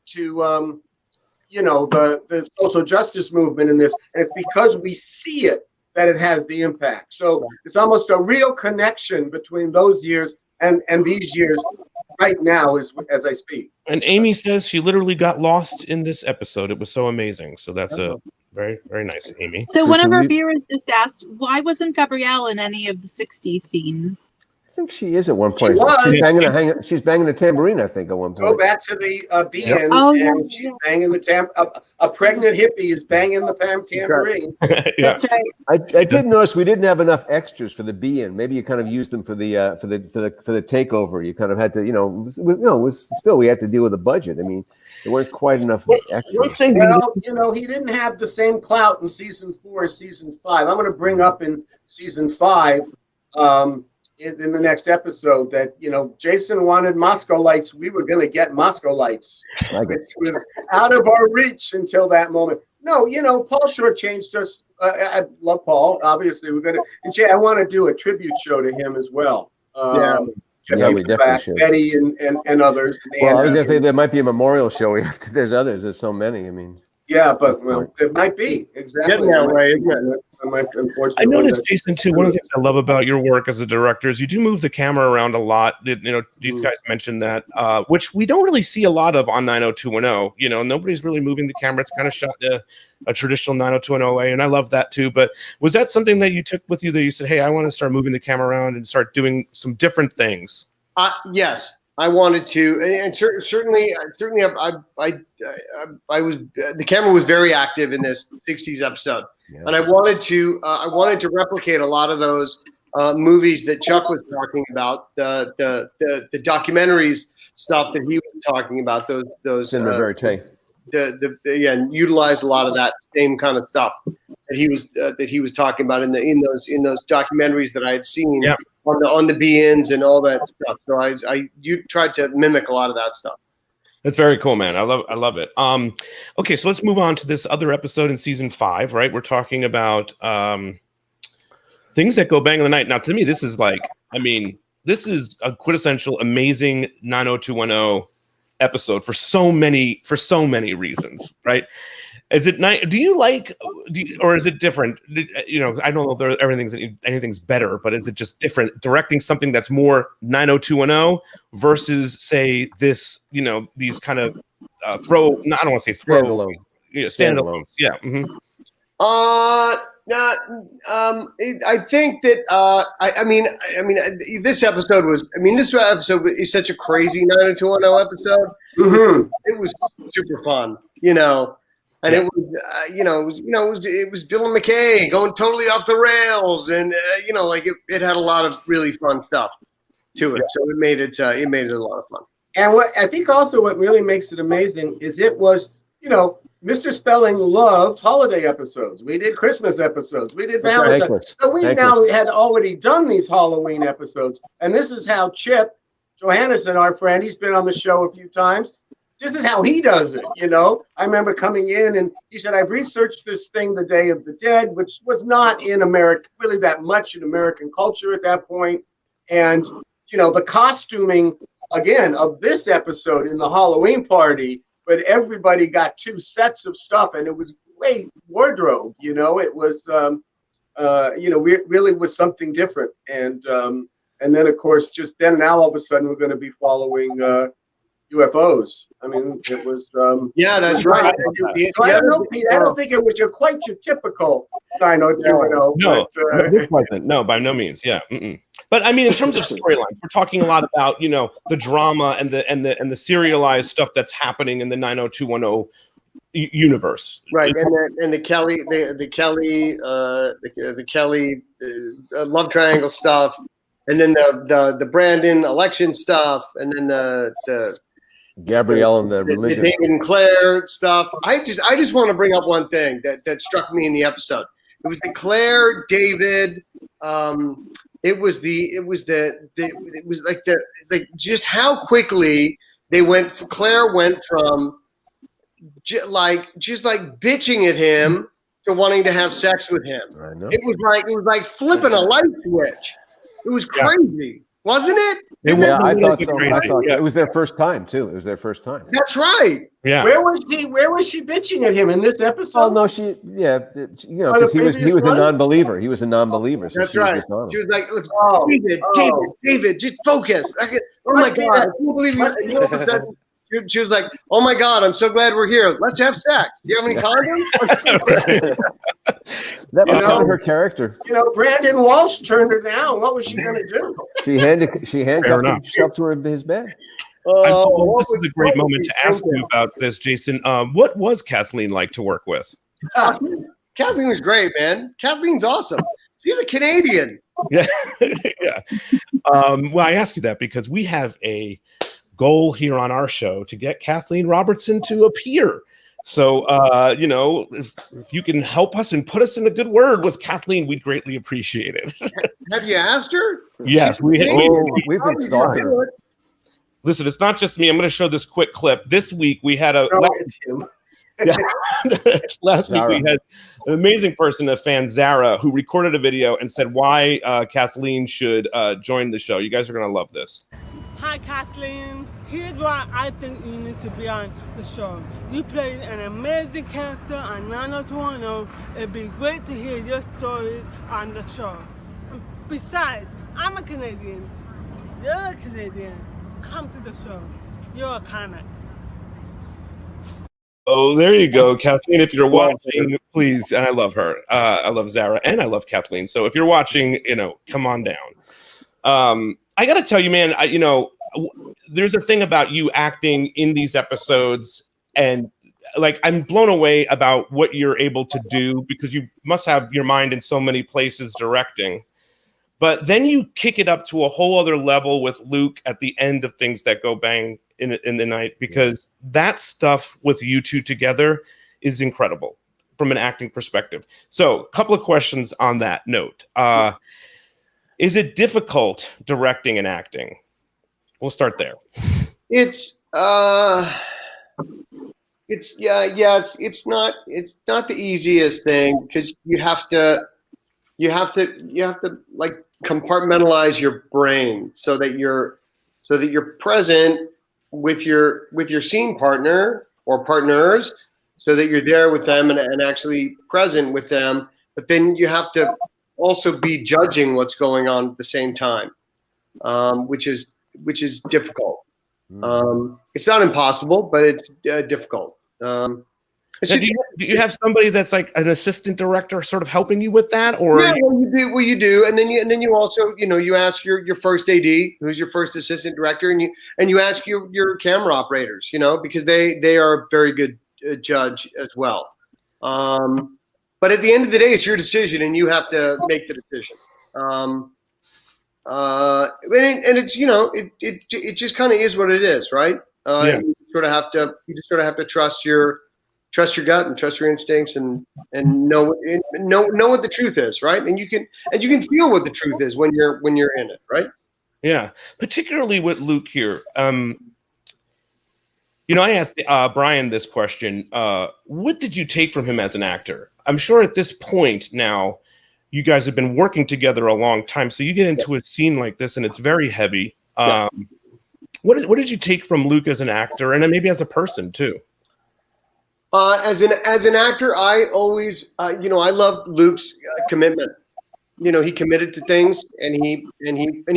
the social justice movement in this. And it's because we see it that it has the impact. So it's almost a real connection between those years and these years right now as I speak. And Amy says she literally got lost in this episode. It was so amazing. So that's a very, very nice, Amy. So one of our viewers just asked, why wasn't Gabrielle in any of the 60s scenes? I think she is at one point. She's banging a tambourine, I think, at one point. Go back to the be-in, and she's banging the a pregnant hippie is banging the tambourine. That's right. I did notice we didn't have enough extras for the be-in. Maybe you kind of used them for the takeover. You kind of had to, we had to deal with the budget. I mean, there weren't quite enough extras. He didn't have the same clout in season 4 as season 5. I'm going to bring up in season 5. In the next episode that, Jason wanted Moscow lights. We were going to get Moscow lights. It was out of our reach until that moment. No, Paul shortchanged us. I love Paul. Obviously, we're going to. I want to do a tribute show to him as well. We definitely should. Betty and others. Well, I was going to say there might be a memorial show. There's others. There's so many. I mean. Yeah, but it might be exactly that way. I noticed, Jason, too. One of the things I love about your work as a director is you do move the camera around a lot. These guys mentioned that, which we don't really see a lot of on 90210. Nobody's really moving the camera. It's kind of shot a traditional 90210 way, and I love that too. But was that something that you took with you that you said, "Hey, I want to start moving the camera around and start doing some different things"? Yes. I wanted to, and certainly, I was. The camera was very active in this '60s episode, and I wanted to replicate a lot of those movies that Chuck was talking about, the documentaries stuff that he was talking about. Those Cinema verite. And utilized a lot of that same kind of stuff that he was talking about in those documentaries that I had seen on the be-ins and all that stuff. So you tried to mimic a lot of that stuff. That's very cool, man. I love it. Okay, so let's move on to this other episode in season 5, right? We're talking about things that go bang in the night. Now, to me, this is this is a quintessential, amazing 90210 episode for so many reasons, right? Is it nice? Or is it different? I don't know if anything's better, but is it just different directing something that's more 90210 versus say this, these kind of I don't want to say standalone. Standalones. Yeah. Mm-hmm. I think that this episode is such a crazy 90210 episode. Mm-hmm. It was super fun, and it was Dylan McKay going totally off the rails, and it had a lot of really fun stuff to it. So it made it a lot of fun. And what I think also what really makes it amazing is it was, Mr. Spelling loved holiday episodes. We did Christmas episodes. We did Valentine's. So we now had already done these Halloween episodes. And this is how Chip Johannesson, our friend, he's been on the show a few times. This is how he does it, I remember coming in and he said, I've researched this thing, The Day of the Dead, which was not in America, really that much in American culture at that point. And, the costuming, again, of this episode in the Halloween party, but everybody got 2 sets of stuff and it was great wardrobe, it was, really was something different. And then, of course, now all of a sudden we're going to be following UFOs. I mean, it was. That's right. I don't know, Pete. I don't think it was quite your typical 90210. No, this wasn't. No, by no means. Yeah. Mm-mm. But I mean, in terms of storylines, we're talking a lot about the drama and the serialized stuff that's happening in the 90210 universe. Right, and the Kelly love triangle stuff, and then the Brandon election stuff, and then the Gabrielle and the religion, the David and Claire stuff. I just want to bring up one thing that struck me in the episode. It was the Claire David. It was just how quickly they went. Claire went from just bitching at him to wanting to have sex with him. I know. It was like flipping a light switch. It was crazy, wasn't it? I thought so. It was their first time too. It was their first time. That's right. Yeah. Where was she bitching at him in this episode? Oh no, because he was a non-believer. He was a non-believer. So that's right. She was like, David, just focus. Oh my God, I can't believe you. She was like, "Oh my God, I'm so glad we're here. Let's have sex. Do you have any condoms?" That was her character. Brandon Walsh turned her down. What was she going to do? She handcuffed herself to his bed. This is a great moment to ask you about this, Jason. What was Kathleen like to work with? Kathleen was great, man. Kathleen's awesome. She's a Canadian. Yeah. Yeah. Well, I ask you that because we have a goal here on our show to get Kathleen Robertson to appear. So, if you can help us and put us in a good word with Kathleen, we'd greatly appreciate it. Have you asked her? Yes, we've been stalking her. Listen, it's not just me. I'm going to show this quick clip. This week we had last week we had an amazing person, a fan, Zara, who recorded a video and said why Kathleen should join the show. You guys are going to love this. Hi, Kathleen. Here's why I think you need to be on the show. You played an amazing character on 90210. It'd be great to hear your stories on the show. Besides, I'm a Canadian. You're a Canadian. Come to the show. You're iconic. Oh, there you go, Kathleen. If you're watching, please, and I love her. I love Zara, and I love Kathleen. So if you're watching, come on down. I got to tell you, man, there's a thing about you acting in these episodes, and I'm blown away about what you're able to do because you must have your mind in so many places directing. But then you kick it up to a whole other level with Luke at the end of Things That Go Bang in the Night, because that stuff with you two together is incredible from an acting perspective. So a couple of questions on that note. Is it difficult directing and acting? We'll start there. It's not the easiest thing, because you have to like compartmentalize your brain so that you're present with your scene partner or partners, so that you're there with them and actually present with them. But then you have to also be judging what's going on at the same time, which is difficult. It's not impossible, but it's difficult. Do you have somebody that's like an assistant director sort of helping you with that? Or yeah, well you do, and then you also you ask your first AD, who's your first assistant director, and you ask your camera operators, because they are a very good judge as well. But at the end of the day, it's your decision, and you have to make the decision. And it's it just kind of is what it is, right? You just sort of have to trust your gut and trust your instincts, and know what the truth is, right? And you can feel what the truth is when you're in it, right? Yeah, particularly with Luke here. I asked Brian this question. What did you take from him as an actor? I'm sure at this point now, you guys have been working together a long time, so you get into a scene like this, and it's very heavy. What did you take from Luke as an actor, and then maybe as a person too? As an actor, I always, I love Luke's commitment. He committed to things, and he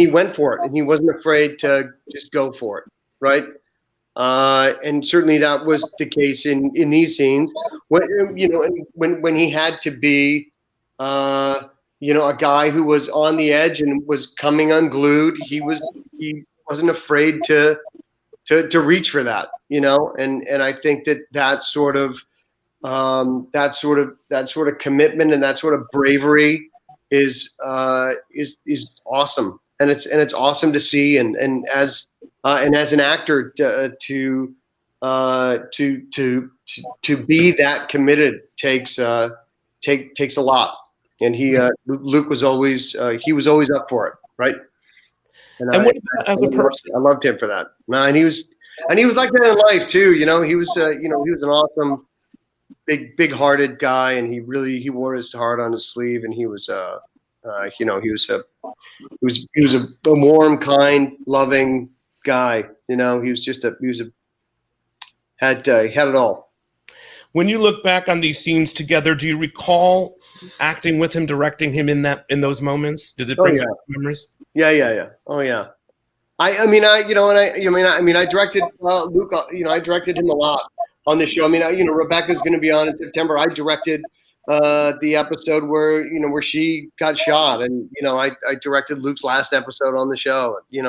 went for it, and he wasn't afraid to just go for it, right? And certainly that was the case in these scenes. When he had to be, a guy who was on the edge and was coming unglued, he wasn't afraid to reach for that, and I think that sort of commitment and that sort of bravery is awesome, and it's awesome to see, and as an actor to be that committed takes a lot, and Luke was always up for it, right? And I loved him for that. And he was like that in life too. He was an awesome, big-hearted guy, and he wore his heart on his sleeve. And he was a warm, kind, loving guy. He had it all. When you look back on these scenes together, do you recall acting with him, directing him in those moments? Did it bring back memories? Yeah. Oh yeah. I directed Luke. I directed him a lot on the show. Rebecca's going to be on in September. I directed the episode where she got shot, and I directed Luke's last episode on the show. And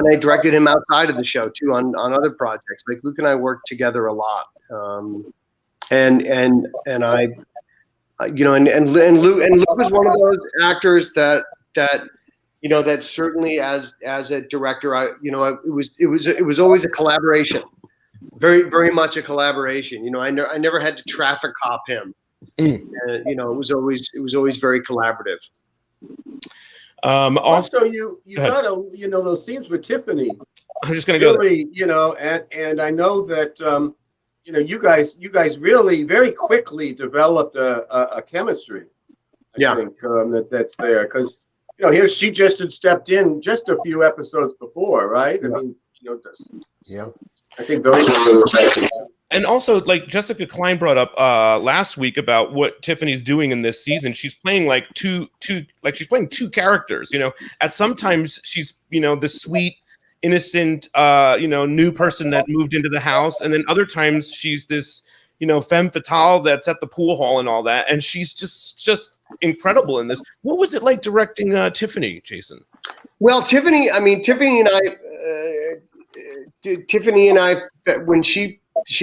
I directed him outside of the show too on other projects. Like Luke and I worked together a lot. And Luke was one of those actors that certainly as a director, it was always a collaboration, very, very much a collaboration. I never had to traffic cop him. It was always very collaborative. Also, you got those scenes with Tiffany. I'm just going to go there. And I know that you guys really very quickly developed a chemistry. I think that's there, because here she just had stepped in just a few episodes before, right? I think those were. And also, like Jessica Klein brought up last week about what Tiffany's doing in this season. She's playing like she's playing two characters. At sometimes she's the sweet, innocent, new person that moved into the house, and then other times she's this, femme fatale that's at the pool hall and all that, and she's just incredible in this. What was it like directing Tiffany, Jason? Well, Tiffany and I, when she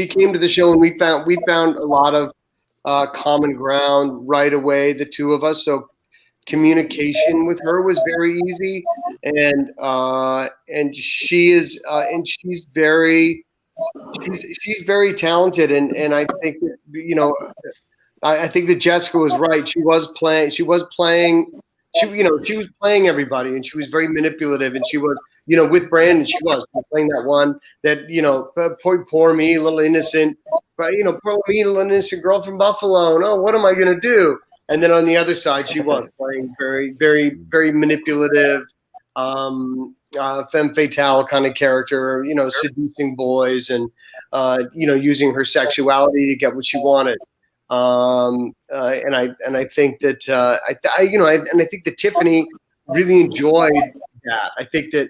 came to the show, and we found a lot of common ground right away, the two of us. So communication with her was very easy, and she's very talented, and I think that, I think that Jessica was right. She was playing everybody, and she was very manipulative, and she was, with Brandon, she was playing that one that, poor me, a little innocent, but, poor me, a little innocent girl from Buffalo. And, what am I going to do? And then on the other side, she was playing very, very, very manipulative, femme fatale kind of character, seducing boys and, using her sexuality to get what she wanted. And I think that, I think that Tiffany really enjoyed that. I think that,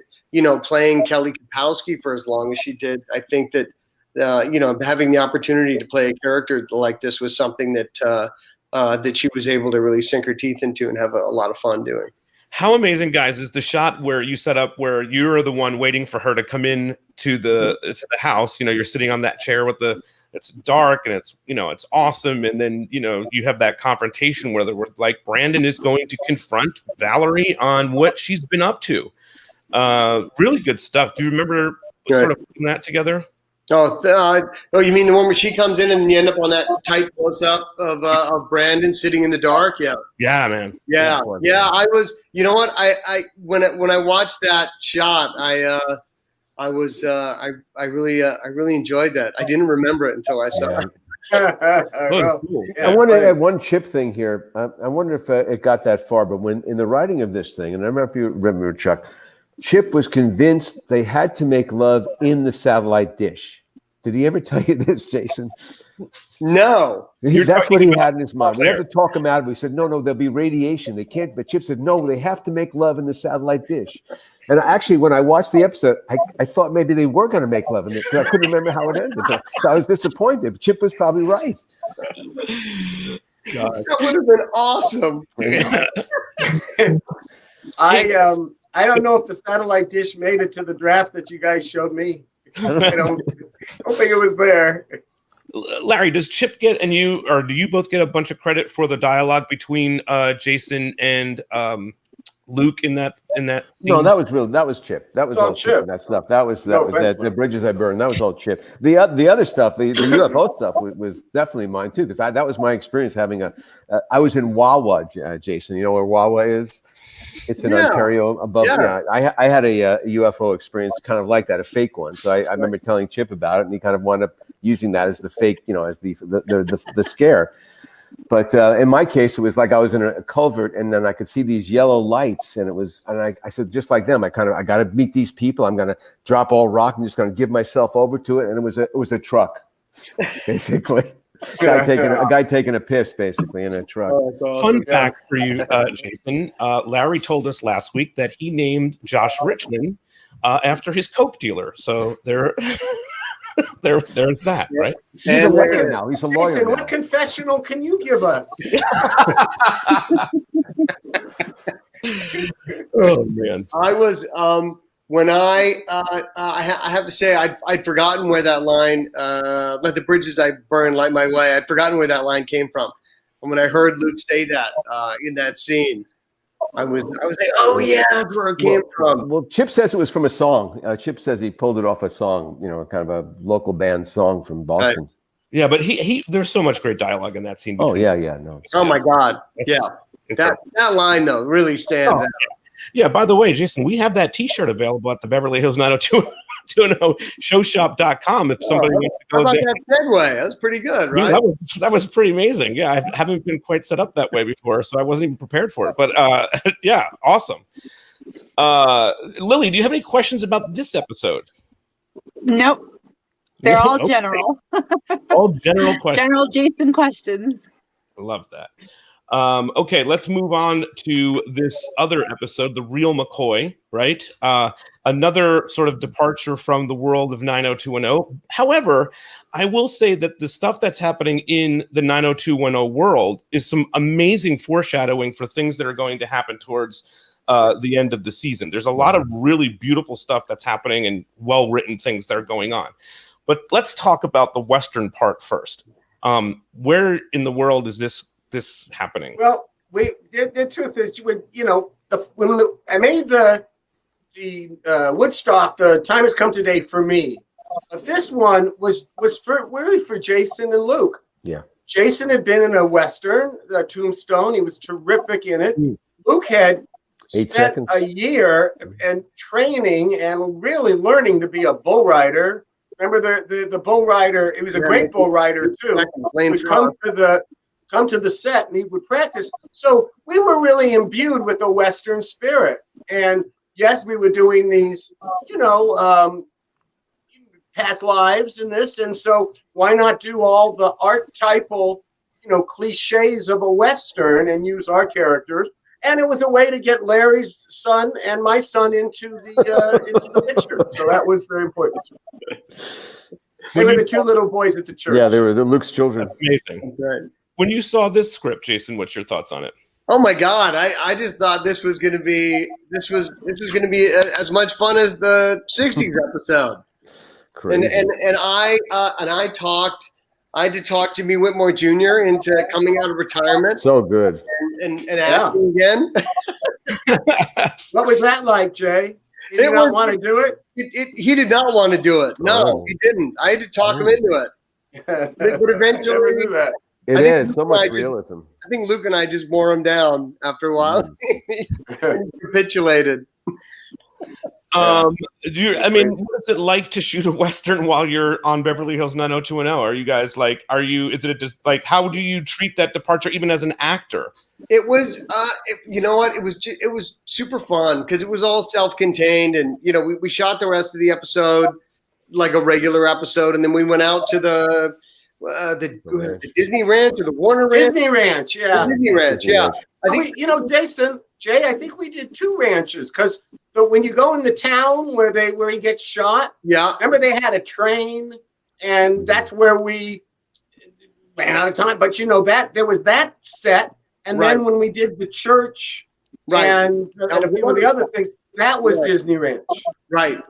playing Kelly Kapowski for as long as she did, I think that, having the opportunity to play a character like this was something that, that she was able to really sink her teeth into and have a lot of fun doing. How amazing, guys, is the shot where you set up where you're the one waiting for her to come in to the house. You're sitting on that chair with it's dark and it's awesome. And then, you have that confrontation where Brandon is going to confront Valerie on what she's been up to. Really good stuff. Do you remember sort of putting that together? Oh, you mean the one where she comes in and you end up on that tight close up of Brandon sitting in the dark? Yeah. Yeah, man. Yeah. I was. You know what? I when I watched that shot, I really enjoyed that. I didn't remember it until I saw it. I want to add one Chip thing here. I wonder if it got that far, but when in the writing of this thing, and I remember if you remember, Chuck, Chip was convinced they had to make love in the satellite dish. Did he ever tell you this, Jason? No. That's what he had in his mind. We had to talk him out of it. We said, no, there'll be radiation. They can't. But Chip said, no, they have to make love in the satellite dish. And actually, when I watched the episode, I thought maybe they were going to make love in it, because I couldn't remember how it ended. So I was disappointed. Chip was probably right. That would have been awesome. I don't know if the satellite dish made it to the draft that you guys showed me. I don't think it was there. Larry, does Chip get do you both get a bunch of credit for the dialogue between Jason and Luke in that scene? No, that was Chip. That was all Chip. That stuff. That was the bridges I burned. That was all Chip. The other stuff, the UFO stuff, was definitely mine too, because that was my experience having I was in Wawa, Jason. You know where Wawa is? It's in Ontario above. Yeah. I had a UFO experience kind of like that, a fake one. So I remember telling Chip about it, and he kind of wound up using that as the fake, as the scare. But in my case, it was like I was in a culvert, and then I could see these yellow lights, and I said, just like them, I got to meet these people. I'm going to drop all rock. I'm just going to give myself over to it, and it was a truck, basically. A guy taking a piss, basically, in a truck. Fun fact for you, Jason. Larry told us last week that he named Josh Richmond after his Coke dealer. So there's that, right? He's a lawyer now. He's a lawyer. Jason, what confessional can you give us? Oh man, I was when I have to say I'd forgotten where that line "Let the bridges I burn light my way." I'd forgotten where that line came from, and when I heard Luke say that in that scene, I was like, "Oh yeah, that's where it came from." Well, Chip says it was from a song. Chip says he pulled it off a song, kind of a local band song from Boston. Right. Yeah, but he there's so much great dialogue in that scene. Oh yeah, no. Oh my God, that line though really stands out. Yeah, by the way, Jason, we have that T-shirt available at the Beverly Hills 90210 showshop.com if somebody wants to go how about there. that segue? That was pretty good, right? Yeah, that was pretty amazing. Yeah, I haven't been quite set up that way before, so I wasn't even prepared for it. But yeah, awesome. Lily, do you have any questions about this episode? Nope. They're all general. All general questions. General Jason questions. I love that. Okay, let's move on to this other episode, The Real McCoy, right? Another sort of departure from the world of 90210. However, I will say that the stuff that's happening in the 90210 world is some amazing foreshadowing for things that are going to happen towards the end of the season. There's a lot of really beautiful stuff that's happening and well-written things that are going on. But let's talk about the Western part first. Where in the world is this happening? Well, the truth is, when I made the Woodstock, the Time Has Come Today for me. But this one was really for Jason and Luke. Yeah. Jason had been in a Western, Tombstone. He was terrific in it. Luke had spent a year and training and really learning to be a bull rider. Remember the bull rider? It was a great bull rider too. He would come to the set and he would practice. So we were really imbued with a Western spirit. And yes, we were doing these, past lives in this. And so why not do all the archetypal, cliches of a Western and use our characters? And it was a way to get Larry's son and my son into the picture. So that was very important. They were the two little boys at the church. Yeah, they were Luke's children. Amazing. When you saw this script, Jason, what's your thoughts on it? Oh my God! I just thought this was going to be as much fun as the '60s episode. Crazy. And I had to talk Jimmy Whitmore Jr. into coming out of retirement. So good. And acting again. What was that like, Jay? Did he not want to do it? He did not want to do it. No, he didn't. I had to talk him into it. But eventually, it is so much realism. I think Luke and I just wore him down after a while. He capitulated. What is it like to shoot a Western while you're on Beverly Hills 90210? Are you guys how do you treat that departure even as an actor? It was, it was super fun because it was all self-contained, and we shot the rest of the episode like a regular episode, and then we went out to the Disney Ranch or the Warner Ranch. Disney Ranch, yeah. Disney Ranch, yeah. I think Jay, I think we did 2 ranches because when you go in the town where he gets shot, remember they had a train, and that's where we ran out of time. But that there was that set, and then when we did the church and a few of the other things, that was Disney Ranch. Right.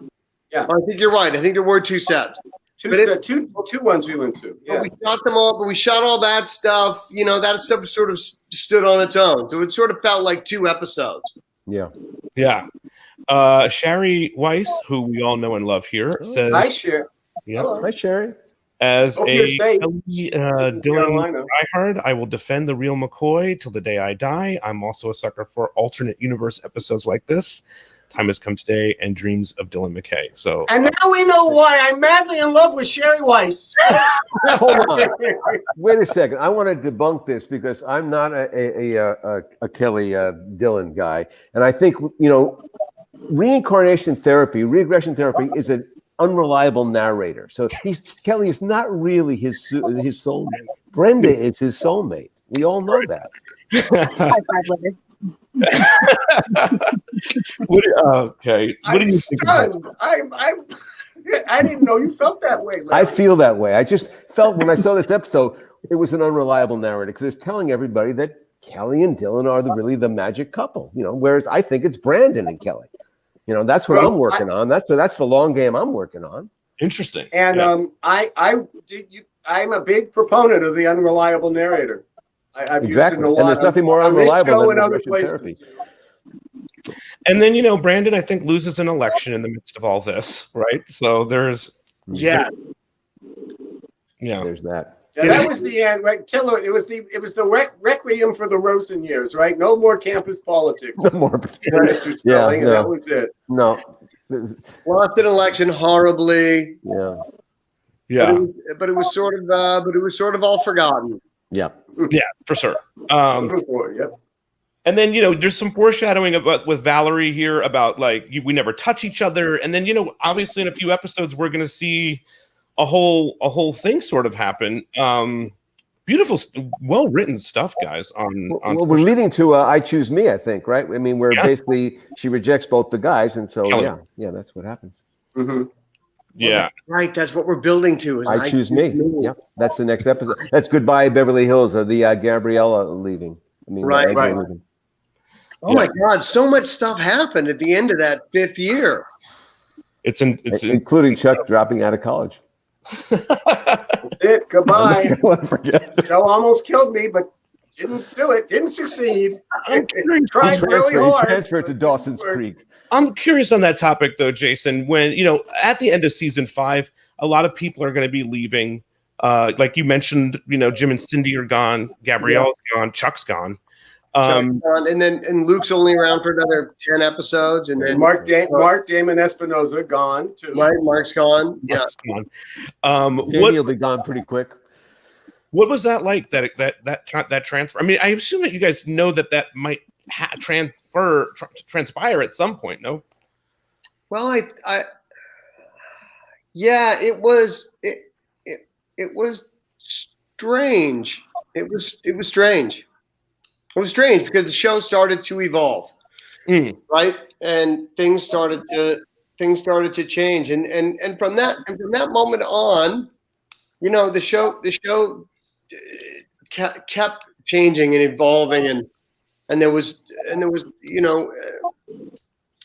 Yeah. I think you're right. I think there were 2 sets. Two ones we went to. Yeah. We shot them all, but we shot all that stuff. That stuff sort of stood on its own. So it sort of felt like 2 episodes. Yeah. Yeah. Shari Weiss, who we all know and love here, says, "Hi, Sherry." Yeah. Hello. Hi, Sherry. As Dylan diehard, I will defend the Real McCoy till the day I die. I'm also a sucker for alternate universe episodes like this. Time Has Come Today and Dreams of Dylan McKay. So, and now we know why I'm madly in love with Sherry Weiss. Hold on. Wait a second. I want to debunk this because I'm not a Kelly Dylan guy, and I think reincarnation therapy, regression therapy is an unreliable narrator. So Kelly is not really his soulmate. Brenda is his soulmate. We all know that. Okay. What do you think? I didn't know you felt that way, Larry. I feel that way. I just felt when I saw this episode, it was an unreliable narrator because it's telling everybody that Kelly and Dylan are really the magic couple. Whereas I think it's Brandon and Kelly. That's what I'm working on. That's the long game I'm working on. Interesting. And I'm a big proponent of the unreliable narrator. I've exactly. used it in a lot and there's nothing more unreliable than other regression places. therapy. And then, Brandon, I think, loses an election in the midst of all this, right? So there's there's that. Yeah, that was the end, right? It was the requiem for the Rosen years, right? No more campus politics. No more. Mr. Sterling, and that was it. No. Lost an election horribly. Yeah. Yeah. But it was sort of all forgotten. Yeah. Yeah, for sure. And then, there's some foreshadowing with Valerie here about we never touch each other. And then, obviously in a few episodes, we're going to see a whole thing sort of happen. Beautiful, well-written stuff, guys. Well, we're leading to I Choose Me, I think, right? I mean, where basically she rejects both the guys. And so, yeah, that's what happens. Mm-hmm. Yeah. Right. That's what we're building to. Is I Choose Me. Yeah. That's the next episode. That's Goodbye Beverly Hills or the Gabriella leaving. Right. Leaving. Oh my God. So much stuff happened at the end of that 5th year. It's including Chuck dropping out of college. That's it. Goodbye. I want to forget. Joe almost killed me, but didn't do it. Didn't succeed. Tried He really hard. transferred to Dawson's Creek. I'm curious on that topic, though, Jason. When, at the end of season 5, a lot of people are going to be leaving. Like you mentioned, Jim and Cindy are gone. Gabrielle's gone. Chuck's gone. And Luke's only around for another 10 episodes. And then Mark Damon Espinosa gone, too. Right, Mark's gone. Mark's gone. Jamie will be gone pretty quick. What was that like, that transfer? I mean, I assume that you guys know that might transpire at some point, no? Well, yeah, it was strange. It was strange. It was strange because the show started to evolve, right? And things started to change, and from that moment on, the show kept changing and evolving, and there was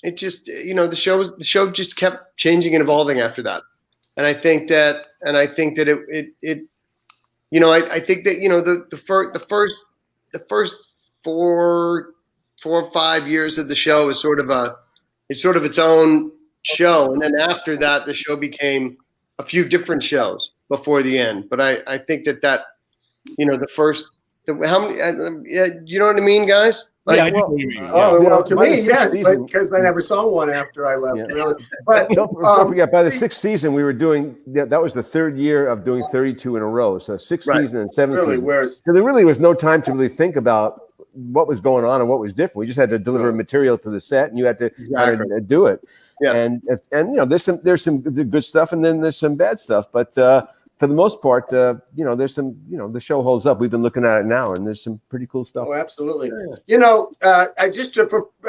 it just the show just kept changing and evolving after that. And I think that I think that the first 4 or 5 years of the show is sort of its own show, and then after that the show became a few different shows before the end. But I think that the first how many you know what I mean, guys? Like, I do know what you mean. To me, yes, but because I never saw one after I left, really. But don't forget, by the 6th season, we were doing that was the 3rd year of doing 32 in a row. So 6th season and 7th season. So there really was no time to really think about what was going on and what was different. We just had to deliver material to the set, and you had to kind of do it. Yeah. And there's some good stuff, and then there's some bad stuff. But for the most part, there's some, the show holds up. We've been looking at it now, and there's some pretty cool stuff. Oh, absolutely. I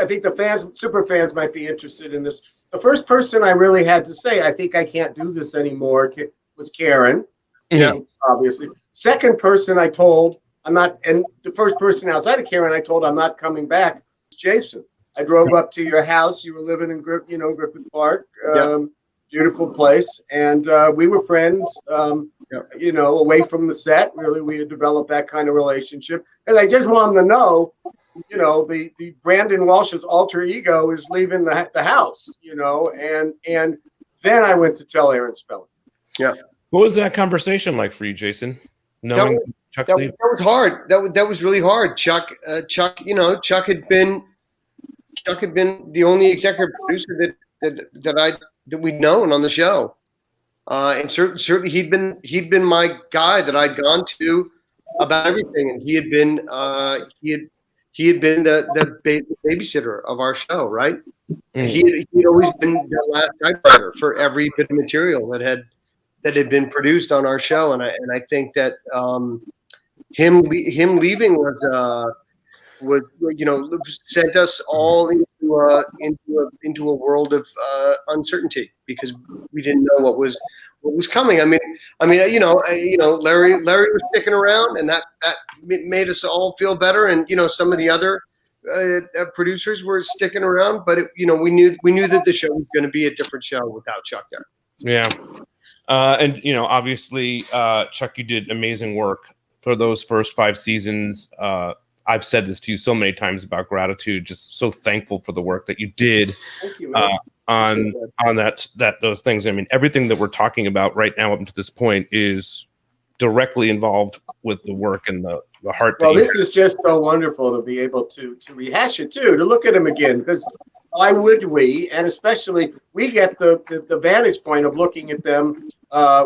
think the super fans might be interested in this. The first person I really had to say, I think I can't do this anymore, was Karen. Yeah. Obviously. Second person I told, I'm not, and the first person outside of Karen I told I'm not coming back, was Jason. I drove up to your house. You were living in Griffith Park. Beautiful place, and we were friends. Away from the set, really, we had developed that kind of relationship. And I just want them to know, the Brandon Walsh's alter ego is leaving the house. And then I went to tell Aaron Spelling. Yeah. What was that conversation like for you, Jason? Knowing Chuck's leaving? That was hard. That was really hard. Chuck had been the only executive producer that we'd known on the show, and certainly he'd been my guy that I'd gone to about everything, and he had been the babysitter of our show, right? And he'd always been the last typewriter for every bit of material that had been produced on our show, and I think that him leaving was sent us all into a world of uncertainty, because we didn't know what was coming. I mean, Larry was sticking around, and that made us all feel better. And some of the other producers were sticking around, but we knew that the show was going to be a different show without Chuck there. Yeah, and obviously, Chuck, you did amazing work for those first 5 seasons. I've said this to you so many times about gratitude. Just so thankful for the work that you did on those things. I mean, everything that we're talking about right now up to this point is directly involved with the work and the heart. Well, this is just so wonderful to be able to rehash it too, to look at them again, because why would we? And especially we get the vantage point of looking at them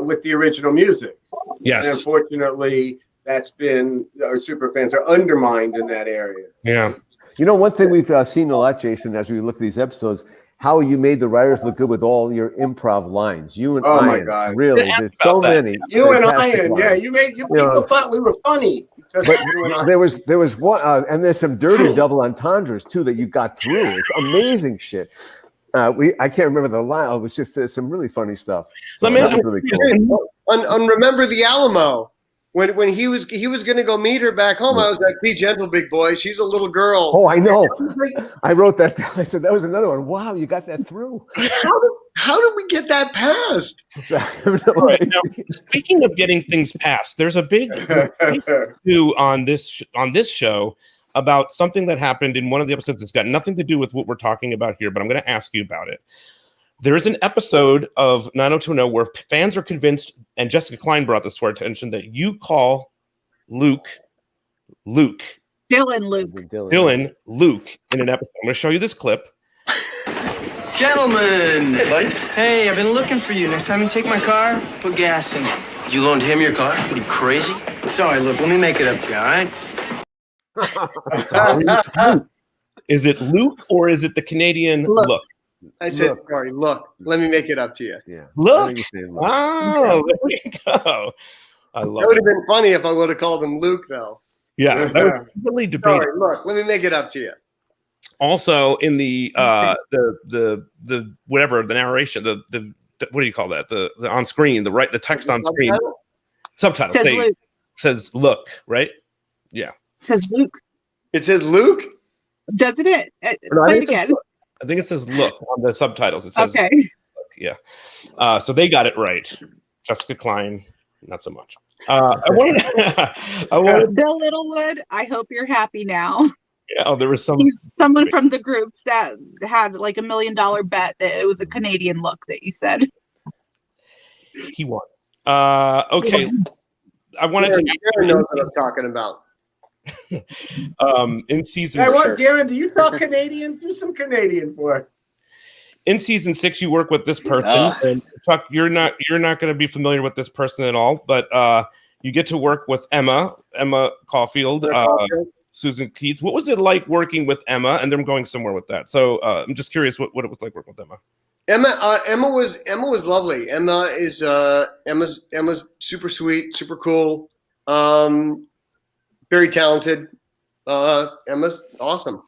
with the original music. Yes. And unfortunately, that's been, our super fans are undermined in that area. Yeah. One thing we've seen a lot, Jason, as we look at these episodes, how you made the writers look good with all your improv lines. You and Ian, my God, really, there's so many. You and Ian, people thought we were funny. But there was one, and there's some dirty double entendres too that you got through. It's amazing shit. I can't remember the line. It was just some really funny stuff. So Let me really cool. on Remember the Alamo. When he was going to go meet her back home, I was like, "Be gentle, big boy. She's a little girl." Oh, I know. I wrote that down. I said that was another one. Wow, you got that through. How did we get that passed? Right. Now, speaking of getting things passed, there's a big issue on this show about something that happened in one of the episodes that's got nothing to do with what we're talking about here, but I'm going to ask you about it. There is an episode of 90210 where fans are convinced, and Jessica Klein brought this to our attention, that you call Dylan Luke in an episode. I'm going to show you this clip. Gentlemen! Hey, buddy. Hey, I've been looking for you. Next time you take my car, put gas in it. You loaned him your car? Are you crazy? Sorry, Luke. Let me make it up to you, all right? Is it Luke or is it the Canadian look? I said, sorry, look. Let me make it up to you. Yeah. Look. Oh, there we go. I love That would have been funny if I would have called him Luke, though. Yeah, that was really debated. Sorry, look. Let me make it up to you. Also, in the whatever the narration, the what do you call that? The on screen, the text on screen, subtitle says look, right? Yeah, it says Luke. It says Luke, doesn't it? No, Play it again. I think it says look on the subtitles. It says okay. Look, yeah. So they got it right. Jessica Klein, not so much. I wanted Bill Littlewood, I hope you're happy now. Yeah, there was someone from the groups that had like $1 million bet that it was a Canadian look that you said. He won. Okay. I wanted to Darren knows what I'm talking about. In season Hey, what, Darren, do you talk Canadian? Do some Canadian for it. In season 6, you work with this person, and Chuck, you're not going to be familiar with this person at all, but you get to work with Emma Caulfield, Susan Keats. What was it like working with Emma and them going somewhere with that? So I'm just curious what it was like working with Emma. Emma was lovely. Emma's super sweet, super cool, very talented. Emma's awesome.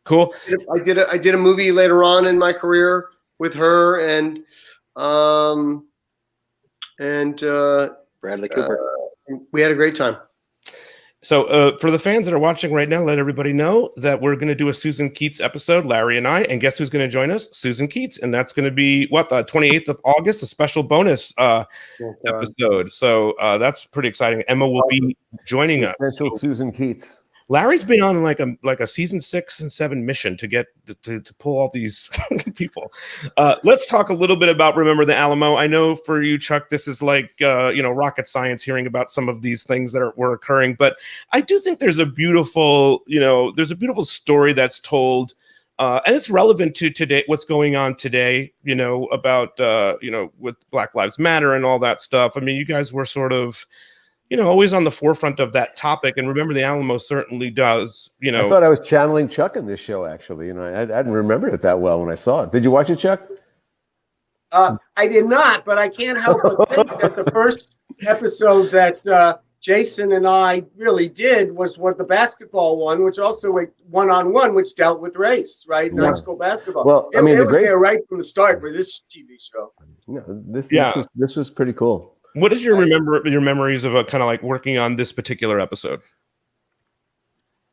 Cool. I did a movie later on in my career with her and Bradley Cooper. We had a great time. So for the fans that are watching right now, let everybody know that we're going to do a Susan Keats episode, Larry and I, and guess who's going to join us? Susan Keats, and that's going to be the 28th of August, a special bonus episode. So that's pretty exciting. Emma will be joining us. Susan Keats. Larry's been on like a season 6 and 7 mission to get to pull all these people. Let's talk a little bit about Remember the Alamo. I know for you, Chuck, this is like rocket science hearing about some of these things that were occurring, but I do think there's a beautiful story that's told, and it's relevant to today, what's going on today. About with Black Lives Matter and all that stuff. I mean, you guys were sort of always on the forefront of that topic, and Remember the Alamo certainly does. I thought I was channeling Chuck in this show. Actually, I didn't remember it that well when I saw it. Did you watch it, Chuck? I did not, but I can't help but think that the first episode that Jason and I really did was what the basketball one, which also went one-on-one, which dealt with race, right? Yeah. High school basketball. Well, it was there right from the start for this TV show. No, this was pretty cool. What is your memories of kind of like working on this particular episode?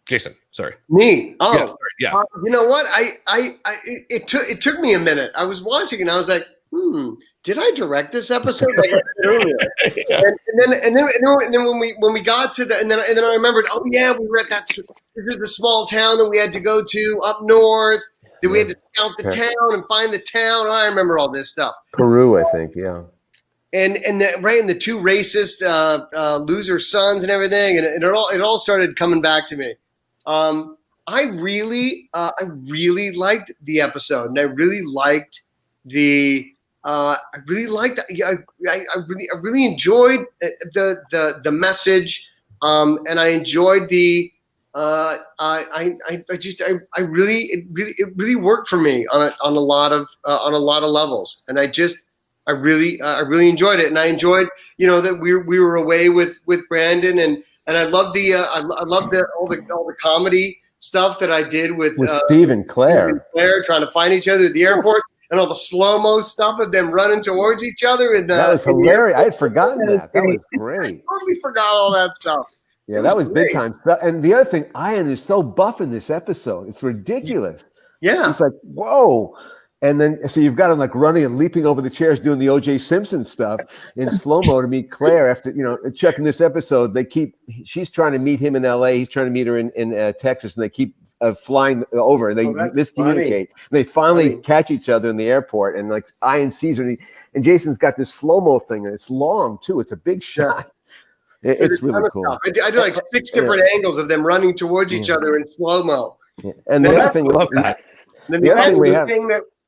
Jason, sorry. Me? Oh, yeah. Sorry. Yeah. You know what? It took me a minute. I was watching and I was like, did I direct this episode? Like I did earlier. Yeah. And then when we got to and then I remembered, oh yeah, we were at the small town that we had to go to up north. Then we had to scout the town and find the town. I remember all this stuff. Peru, I think, yeah. And the two racist loser sons and everything, and it all started coming back to me. I really liked the episode, and I really really enjoyed the message, and I enjoyed the it really worked for me on a lot of levels, and I really enjoyed it, and I enjoyed that we were away with Brandon, and I loved all the comedy stuff that I did with Steve and Claire trying to find each other at the airport, and all the slow-mo stuff of them running towards each other. And that was hilarious. I had forgotten that. That was great. I totally forgot all that stuff. Yeah, that was big time. And the other thing, Ian is so buff in this episode. It's ridiculous. Yeah. It's like, whoa. And then, so you've got him like running and leaping over the chairs, doing the O.J. Simpson stuff in slow mo to meet Claire. After checking this episode, she's trying to meet him in L.A. He's trying to meet her in Texas, and they keep flying over, and they miscommunicate. They finally catch each other in the airport, and like Ian sees her, and Jason's got this slow mo thing, and it's long too. It's a big shot. It's really cool. I did like 6 different angles of them running towards each other in slow mo. Yeah. And the other thing, love that.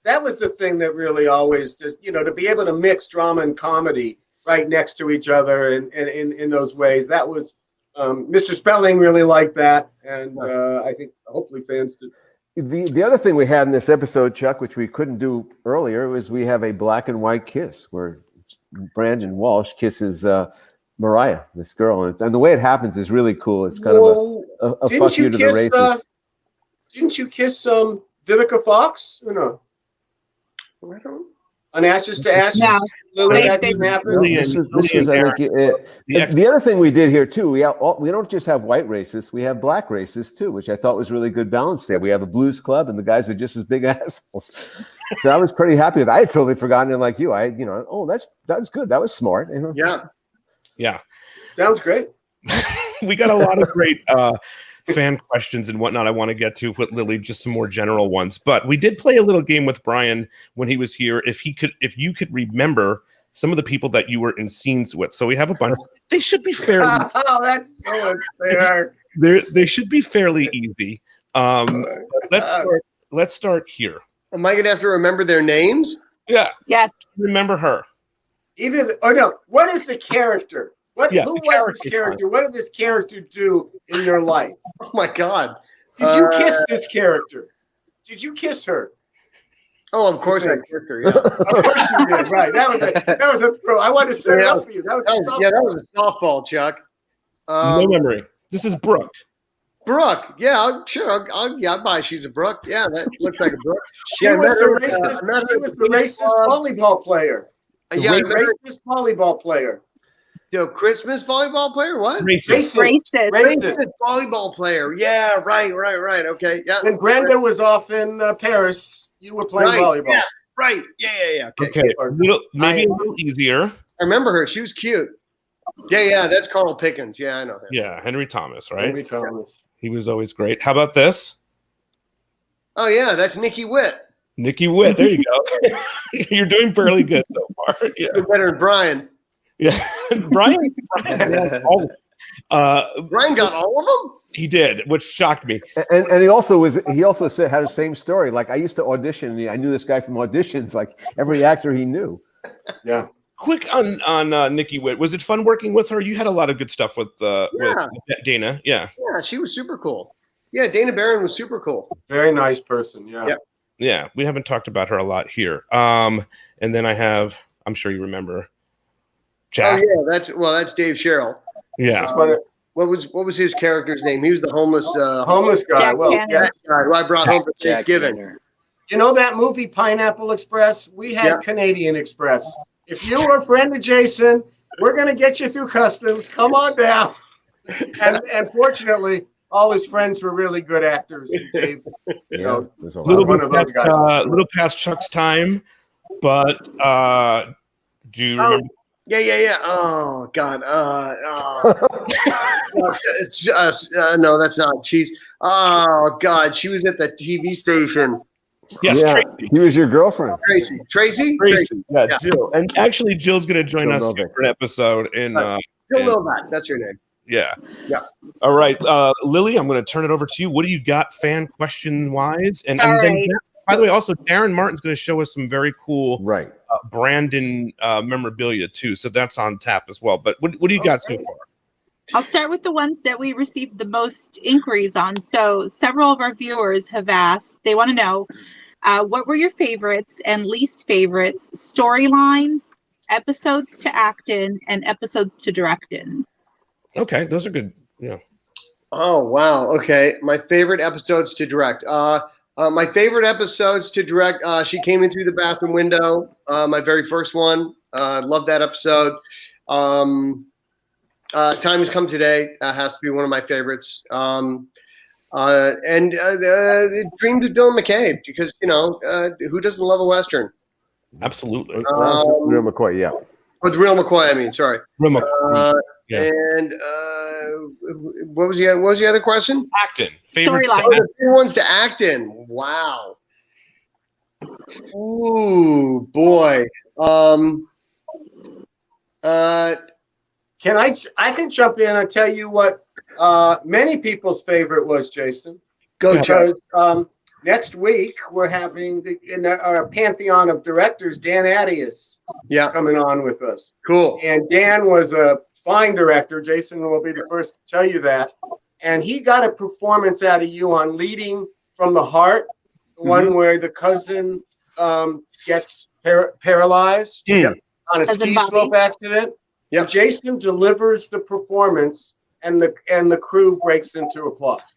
That was the thing that really always just, to be able to mix drama and comedy right next to each other and in those ways. That was Mr. Spelling really liked that, and I think hopefully fans did. The other thing we had in this episode, Chuck, which we couldn't do earlier, was we have a black and white kiss where Brandon Walsh kisses Mariah, this girl, and the way it happens is really cool. It's kind of a fuck you to the racists. Didn't you kiss Vivica Fox or no? I don't. On Ashes to Ashes, Lilly, that didn't happen. The other thing we did here too, we don't just have white racists, we have black racists too, which I thought was really good balance there. We have a blues club, and the guys are just as big assholes. So I was pretty happy with that. I had totally forgotten it, like you. That's good. That was smart. Yeah. Sounds great. We got a lot of great fan questions and whatnot I want to get to with Lilly, just some more general ones. But we did play a little game with Brian when he was here. If you could remember some of the people that you were in scenes with. So we have a bunch. They should be fairly. Oh, that's so unfair. They should be fairly easy. Let's start here. Am I gonna have to remember their names? Yeah. Yes. Remember her. What is the character? Who was this character? What did this character do in your life? Oh my God! Did you kiss this character? Did you kiss her? Oh, of course I kissed her. Yeah. Of course you did. Right. That was a throw. I wanted to set it up for you. That was a softball, Chuck. No memory. This is Brooke. Brooke, yeah, sure. I'll buy she's a Brooke. Yeah, that looks like a Brooke. She was the racist volleyball player. Racist volleyball player. Christmas volleyball player? What? Racist volleyball player. Yeah, right. Okay, yeah. When Brenda was off in Paris, you were playing volleyball. Yes, right. Yeah. Okay. Maybe a little easier. I remember her. She was cute. Yeah. That's Carl Pickens. Yeah, I know him. Yeah, Henry Thomas, right? Henry Thomas. He was always great. How about this? Oh yeah, that's Nikki Witt. Nikki Witt. There you go. You're doing fairly good so far. Yeah. You're better than Brian. Yeah, Brian got all of them. He did, which shocked me. And he also had the same story. Like, I used to audition, and I knew this guy from auditions, like every actor he knew. Yeah. Quick on Nikki Witt. Was it fun working with her? You had a lot of good stuff with Dana. Yeah. Yeah, she was super cool. Yeah, Dana Barron was super cool. Very nice person. Yeah. Yeah. We haven't talked about her a lot here. And then I'm sure you remember, Jack. Oh yeah, that's Dave Sherrill. Yeah. What was his character's name? He was the homeless guy. Jack Guy who I brought home for Thanksgiving. You know that movie Pineapple Express? We had Canadian Express. If you were a friend of Jason, we're gonna get you through customs. Come on down. And fortunately, all his friends were really good actors. And Dave, little past Chuck's time, but do you remember? Yeah. Oh God. No, that's not. Oh God, she was at the TV station. Yes, yeah, Tracy. He was your girlfriend. Tracy. Yeah, Jill. And actually, Jill's going to join us for an episode. Jill Novak. That's her name. Yeah. Yeah. All right, Lilly, I'm going to turn it over to you. What do you got, fan question wise? And then, by the way, also Darren Martin's going to show us some very cool Brandon memorabilia too. So that's on tap as well. But what do you got so far? I'll start with the ones that we received the most inquiries on. So several of our viewers have asked, they want to know, what were your favorites and least favorites, storylines, episodes to act in, and episodes to direct in? Okay, those are good. Yeah. Oh, wow. Okay. My favorite episodes to direct. My favorite episodes to direct, she came in through the bathroom window, my very first one. Love that episode. Time Has Come Today has to be one of my favorites. Dreamed of Dylan McCabe because who doesn't love a Western? Absolutely. Real McCoy, yeah. With Real McCoy, I mean, sorry. Real McCoy. Yeah. And what was the other question? Act in. Favorite Storyline. Ones to act in. Wow. Ooh, boy. I can jump in and tell you what many people's favorite was, Jason. Go, because next week we're having our pantheon of directors, Dan Attias, coming on with us. Cool. And Dan was a fine director. Jason will be the first to tell you that. And he got a performance out of you on Leading from the Heart, the one where the cousin gets paralyzed on a ski slope accident. Yeah, Jason delivers the performance, and the crew breaks into applause.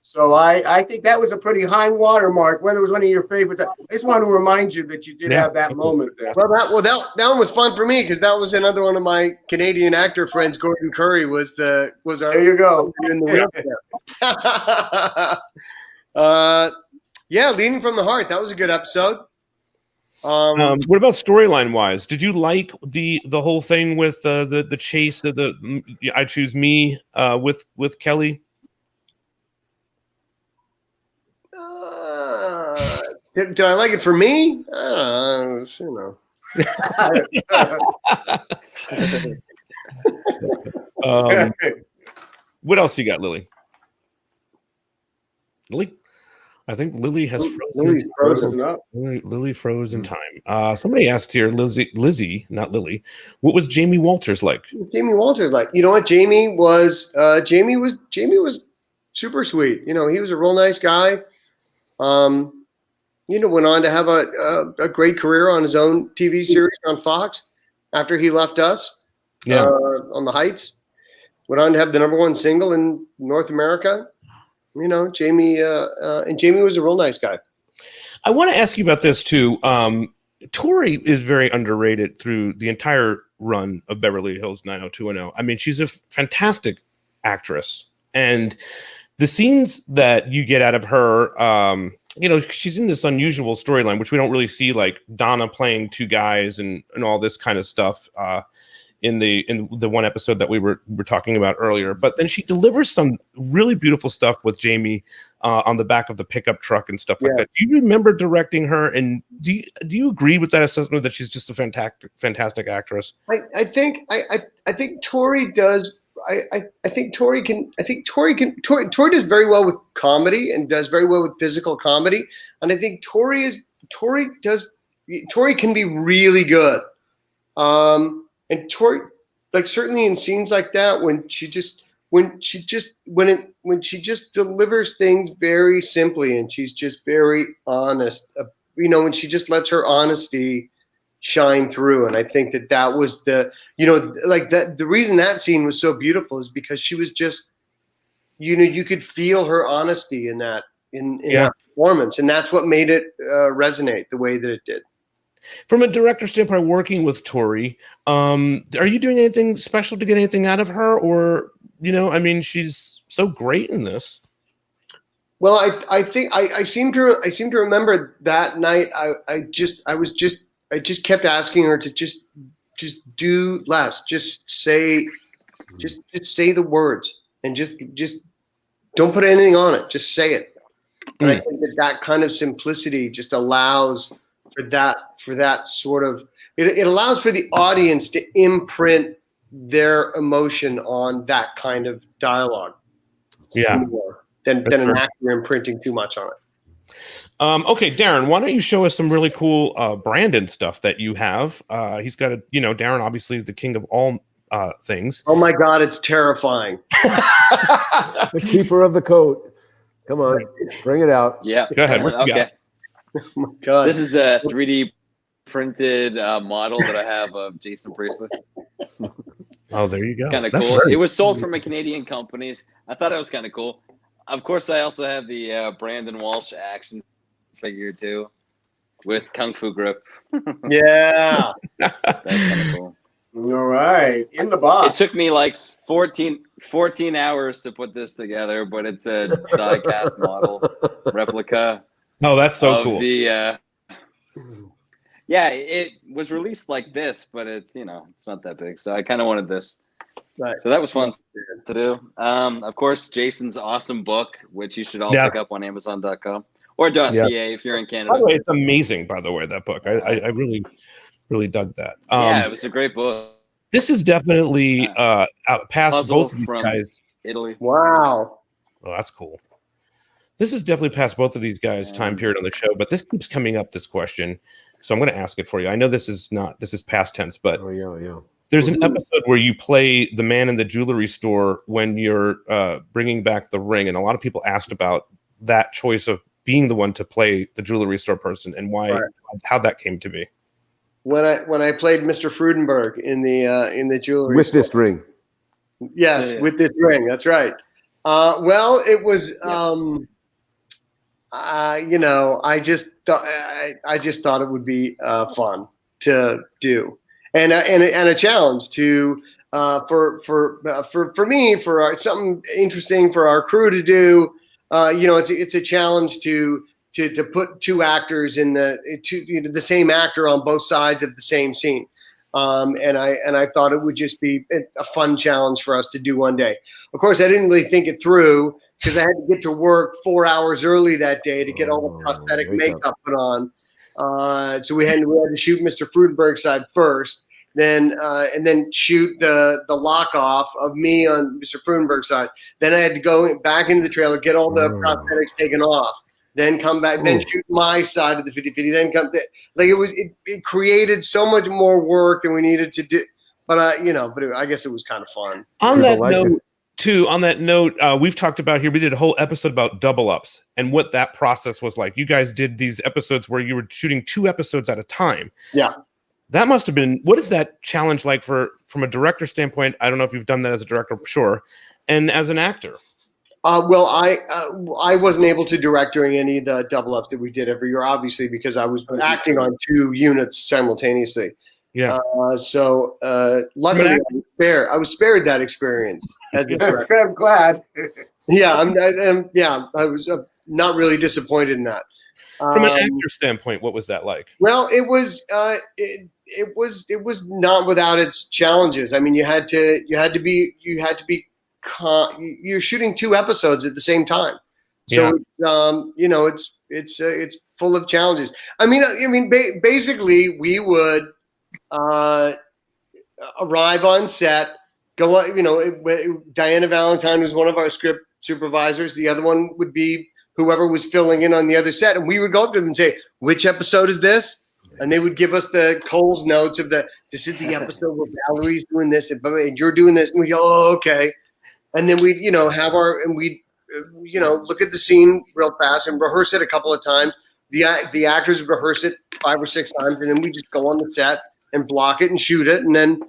So I think that was a pretty high watermark. Whether it was one of your favorites, I just want to remind you that you did have that moment there. Well, that one was fun for me because that was another one of my Canadian actor friends. Gordon Curry was our. There you go. In the wheelchair. Leading from the Heart. That was a good episode. What about storyline wise? Did you like the whole thing with the chase of the I Choose Me with Kelly? Did I like it for me? What else you got, Lily? Lily? I think Lily has frozen up. Lily froze in time. Somebody asked here, Lizzie, not Lily, what was Jamie Walters like? Jamie Walters like? You know what? Jamie was super sweet. He was a real nice guy. Went on to have a great career on his own TV series on Fox after he left us. On the Heights. Went on to have the #1 single in North America. Jamie Jamie was a real nice guy. I want to ask you about this too. Tori is very underrated through the entire run of Beverly Hills 90210. I mean, she's a fantastic actress, and the scenes that you get out of her, she's in this unusual storyline, which we don't really see, like Donna playing two guys and all this kind of stuff. In the one episode that we were talking about earlier, but then she delivers some really beautiful stuff with Jamie on the back of the pickup truck and stuff like that. Do you remember directing her? And do you agree with that assessment that she's just a fantastic actress? I think Tori does. I think Tori does very well with comedy and does very well with physical comedy, and I think Tori can be really good. And Tori, like certainly in scenes like that, when she just delivers things very simply and she's just very honest, when she just lets her honesty shine through. And I think that was the reason that scene was so beautiful is because she was just, you could feel her honesty in that that performance, and that's what made it resonate the way that it did. From a director standpoint, working with Tori, are you doing anything special to get anything out of her? Or, she's so great in this. Well, I think I seem to remember that night. I just kept asking her to just do less, just say the words and just don't put anything on it. Just say it. And I think that kind of simplicity just allows for that sort of it allows for the audience to imprint their emotion on that kind of dialogue. More than an actor imprinting too much on it. Okay, Darren, why don't you show us some really cool Brandon stuff that you have? He's got Darren obviously is the king of all things. Oh my God, it's terrifying. The keeper of the coat. Come on, bring it out. Yeah. Go ahead. Okay. Oh my God. This is a 3D printed model that I have of Jason Priestley. Oh, there you go. Kind of cool. It was sold from a Canadian company. I thought it was kind of cool. Of course, I also have the Brandon Walsh action figure too, with Kung Fu grip. Yeah. That's kind of cool. All right, in the box. It took me like 14 hours to put this together, but it's a die-cast model replica. Oh, that's so of cool. The yeah, it was released like this, but it's it's not that big. So I kind of wanted this. Right. So that was fun to do. Of course, Jason's awesome book, which you should all pick up on Amazon.com or .ca if you're in Canada. By the way, it's amazing. By the way, that book, I really, really dug that. Yeah, it was a great book. This is definitely past Puzzle both of these from guys. Italy. Wow. Oh, that's cool. This is definitely past both of these guys' time period on the show, but this keeps coming up, this question. So I'm going to ask it for you. I know this is past tense, but there's an episode where you play the man in the jewelry store when you're bringing back the ring. And a lot of people asked about that choice of being the one to play the jewelry store person and why, how that came to be. When I played Mr. Frudenberg in the jewelry with store. this ring. Yes, with this ring. That's right. Well, it was, I just thought it would be fun to do, and a challenge to for me, for something interesting for our crew to do. It's a challenge to put two actors in the same actor on both sides of the same scene. And I thought it would just be a fun challenge for us to do one day. Of course, I didn't really think it through because I had to get to work 4 hours early that day to get all the prosthetic makeup put on. So we had to shoot Mr. Frudenberg's side first, and then shoot the lock off of me on Mr. Frudenberg's side. Then I had to go back into the trailer, get all the prosthetics taken off, then come back, then shoot my side of the 50-50, then come it created so much more work than we needed to do. But I guess it was kind of fun. On that note, we've talked about here, we did a whole episode about double ups and what that process was like. You guys did these episodes where you were shooting 2 episodes at a time. Yeah. That must have been, what is that challenge like from a director standpoint? I don't know if you've done that as a director, sure. And as an actor? Well, I wasn't able to direct during any of the double ups that we did every year, obviously, because I was acting on 2 units simultaneously. Yeah. So luckily, I was spared that experience. As the director. I'm glad. Yeah, I was not really disappointed in that. From an actor standpoint, what was that like? Well, it was not without its challenges. I mean, you're shooting 2 episodes at the same time. So, it's full of challenges. I mean, basically we would arrive on set, go, Diana Valentine was one of our script supervisors. The other one would be whoever was filling in on the other set. And we would go up to them and say, which episode is this? And they would give us the Cole's notes of this is the episode where Valerie's doing this and you're doing this. And we go, oh, okay. And then we'd, we'd look at the scene real fast and rehearse it a couple of times. The actors would rehearse it 5 or 6 times, and then we just go on the set and block it and shoot it, and then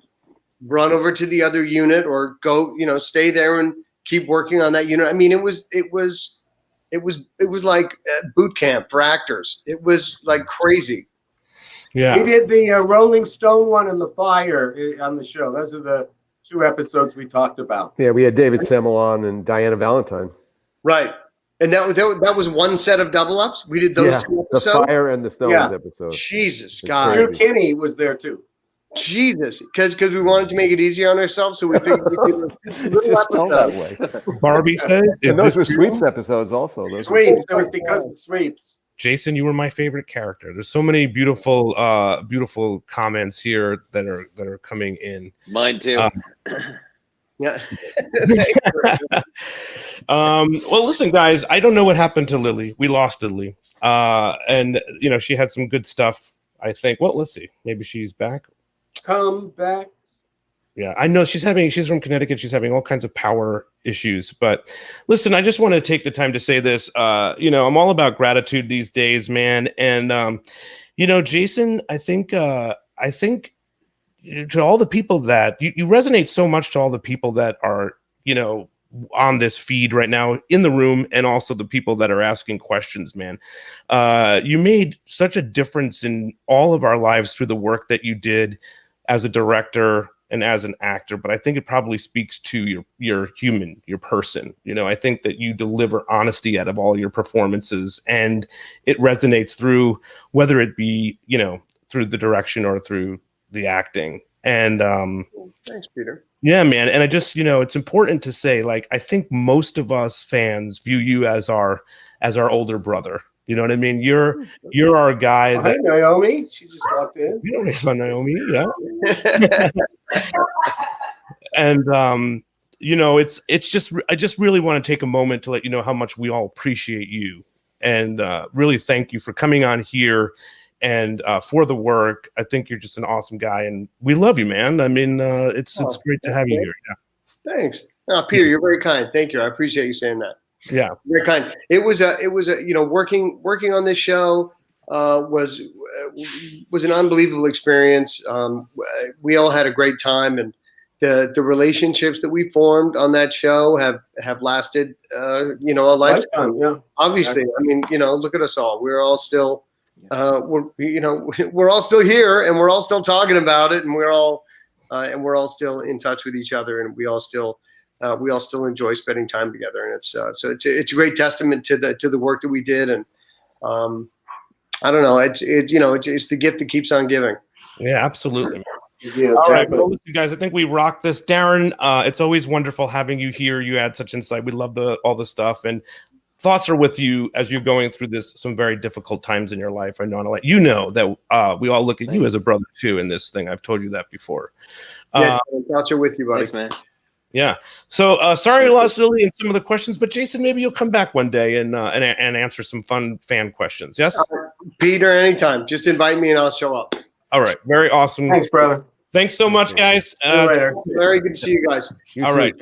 run over to the other unit or go, stay there and keep working on that unit. I mean, it was like boot camp for actors. It was like crazy. Yeah. We did the Rolling Stone one and the fire on the show. Those are the 2 episodes we talked about. Yeah, we had David Semmelon and Diana Valentine. Right. And that was one set of double ups. We did those 2 episodes. The fire and the Stones episode. Jesus, God. Drew Kinney was there too. Jesus, because we wanted to make it easier on ourselves, so we figured we did it just felt that way. Barbie says, and those were sweeps episodes also. Sweeps. It was because of sweeps. Jason, you were my favorite character. There's so many beautiful comments here that are coming in. Mine too. Yeah. Well, listen, guys, I don't know what happened to Lilly. We lost Lilly. And she had some good stuff, I think. Well, let's see. Maybe she's back. Come back. Yeah, I know she's from Connecticut. She's having all kinds of power issues. But listen, I just want to take the time to say this. I'm all about gratitude these days, man. And Jason, I think to all the people that you resonate so much to all the people that are, on this feed right now in the room, and also the people that are asking questions, man. You made such a difference in all of our lives through the work that you did as a director and as an actor, but I think it probably speaks to your human, your person. You know, I think that you deliver honesty out of all your performances, and it resonates through, whether it be, you know, through the direction or through the acting. And thanks, Peter. Yeah, man. And I just, you know, it's important to say, like, I think most of us fans view you as our older brother. You know what I mean? You're our guy. Hi, Naomi. She just walked in. You know, son Naomi, yeah. And you know, it's just, I just really want to take a moment to let you know how much we all appreciate you, and really thank you for coming on here and for the work. I think you're just an awesome guy, and we love you, man. I mean, it's great to have you here. Yeah. Thanks. No, Peter, you're very kind. Thank you. I appreciate you saying that. Yeah, very kind. It was a you know, working on this show was an unbelievable experience. We all had a great time, and the relationships that we formed on that show have lasted you know, a lifetime. Yeah. Obviously, I mean, you know, look at us all. We're all still we're all still here, and we're all still talking about it, and we're all still in touch with each other, and we all still enjoy spending time together. And it's a great testament to the work that we did. And I don't know, it's the gift that keeps on giving. Yeah, absolutely. Yeah, all right, well, listen, guys, I think we rocked this. Darren, it's always wonderful having you here. You add such insight. We love all the stuff, and thoughts are with you as you're going through some very difficult times in your life. I know, and you know that we all look at you as a brother too in this thing. I've told you that before. Yeah, thoughts are with you, buddy. Thanks, man. Yeah. So sorry we lost Lilly and some of the questions, but Jason, maybe you'll come back one day and answer some fun fan questions. Yes, Peter, anytime. Just invite me and I'll show up. All right. Very awesome. Thanks, brother. Thanks so much, guys. See you later. Very good to see you guys. All right.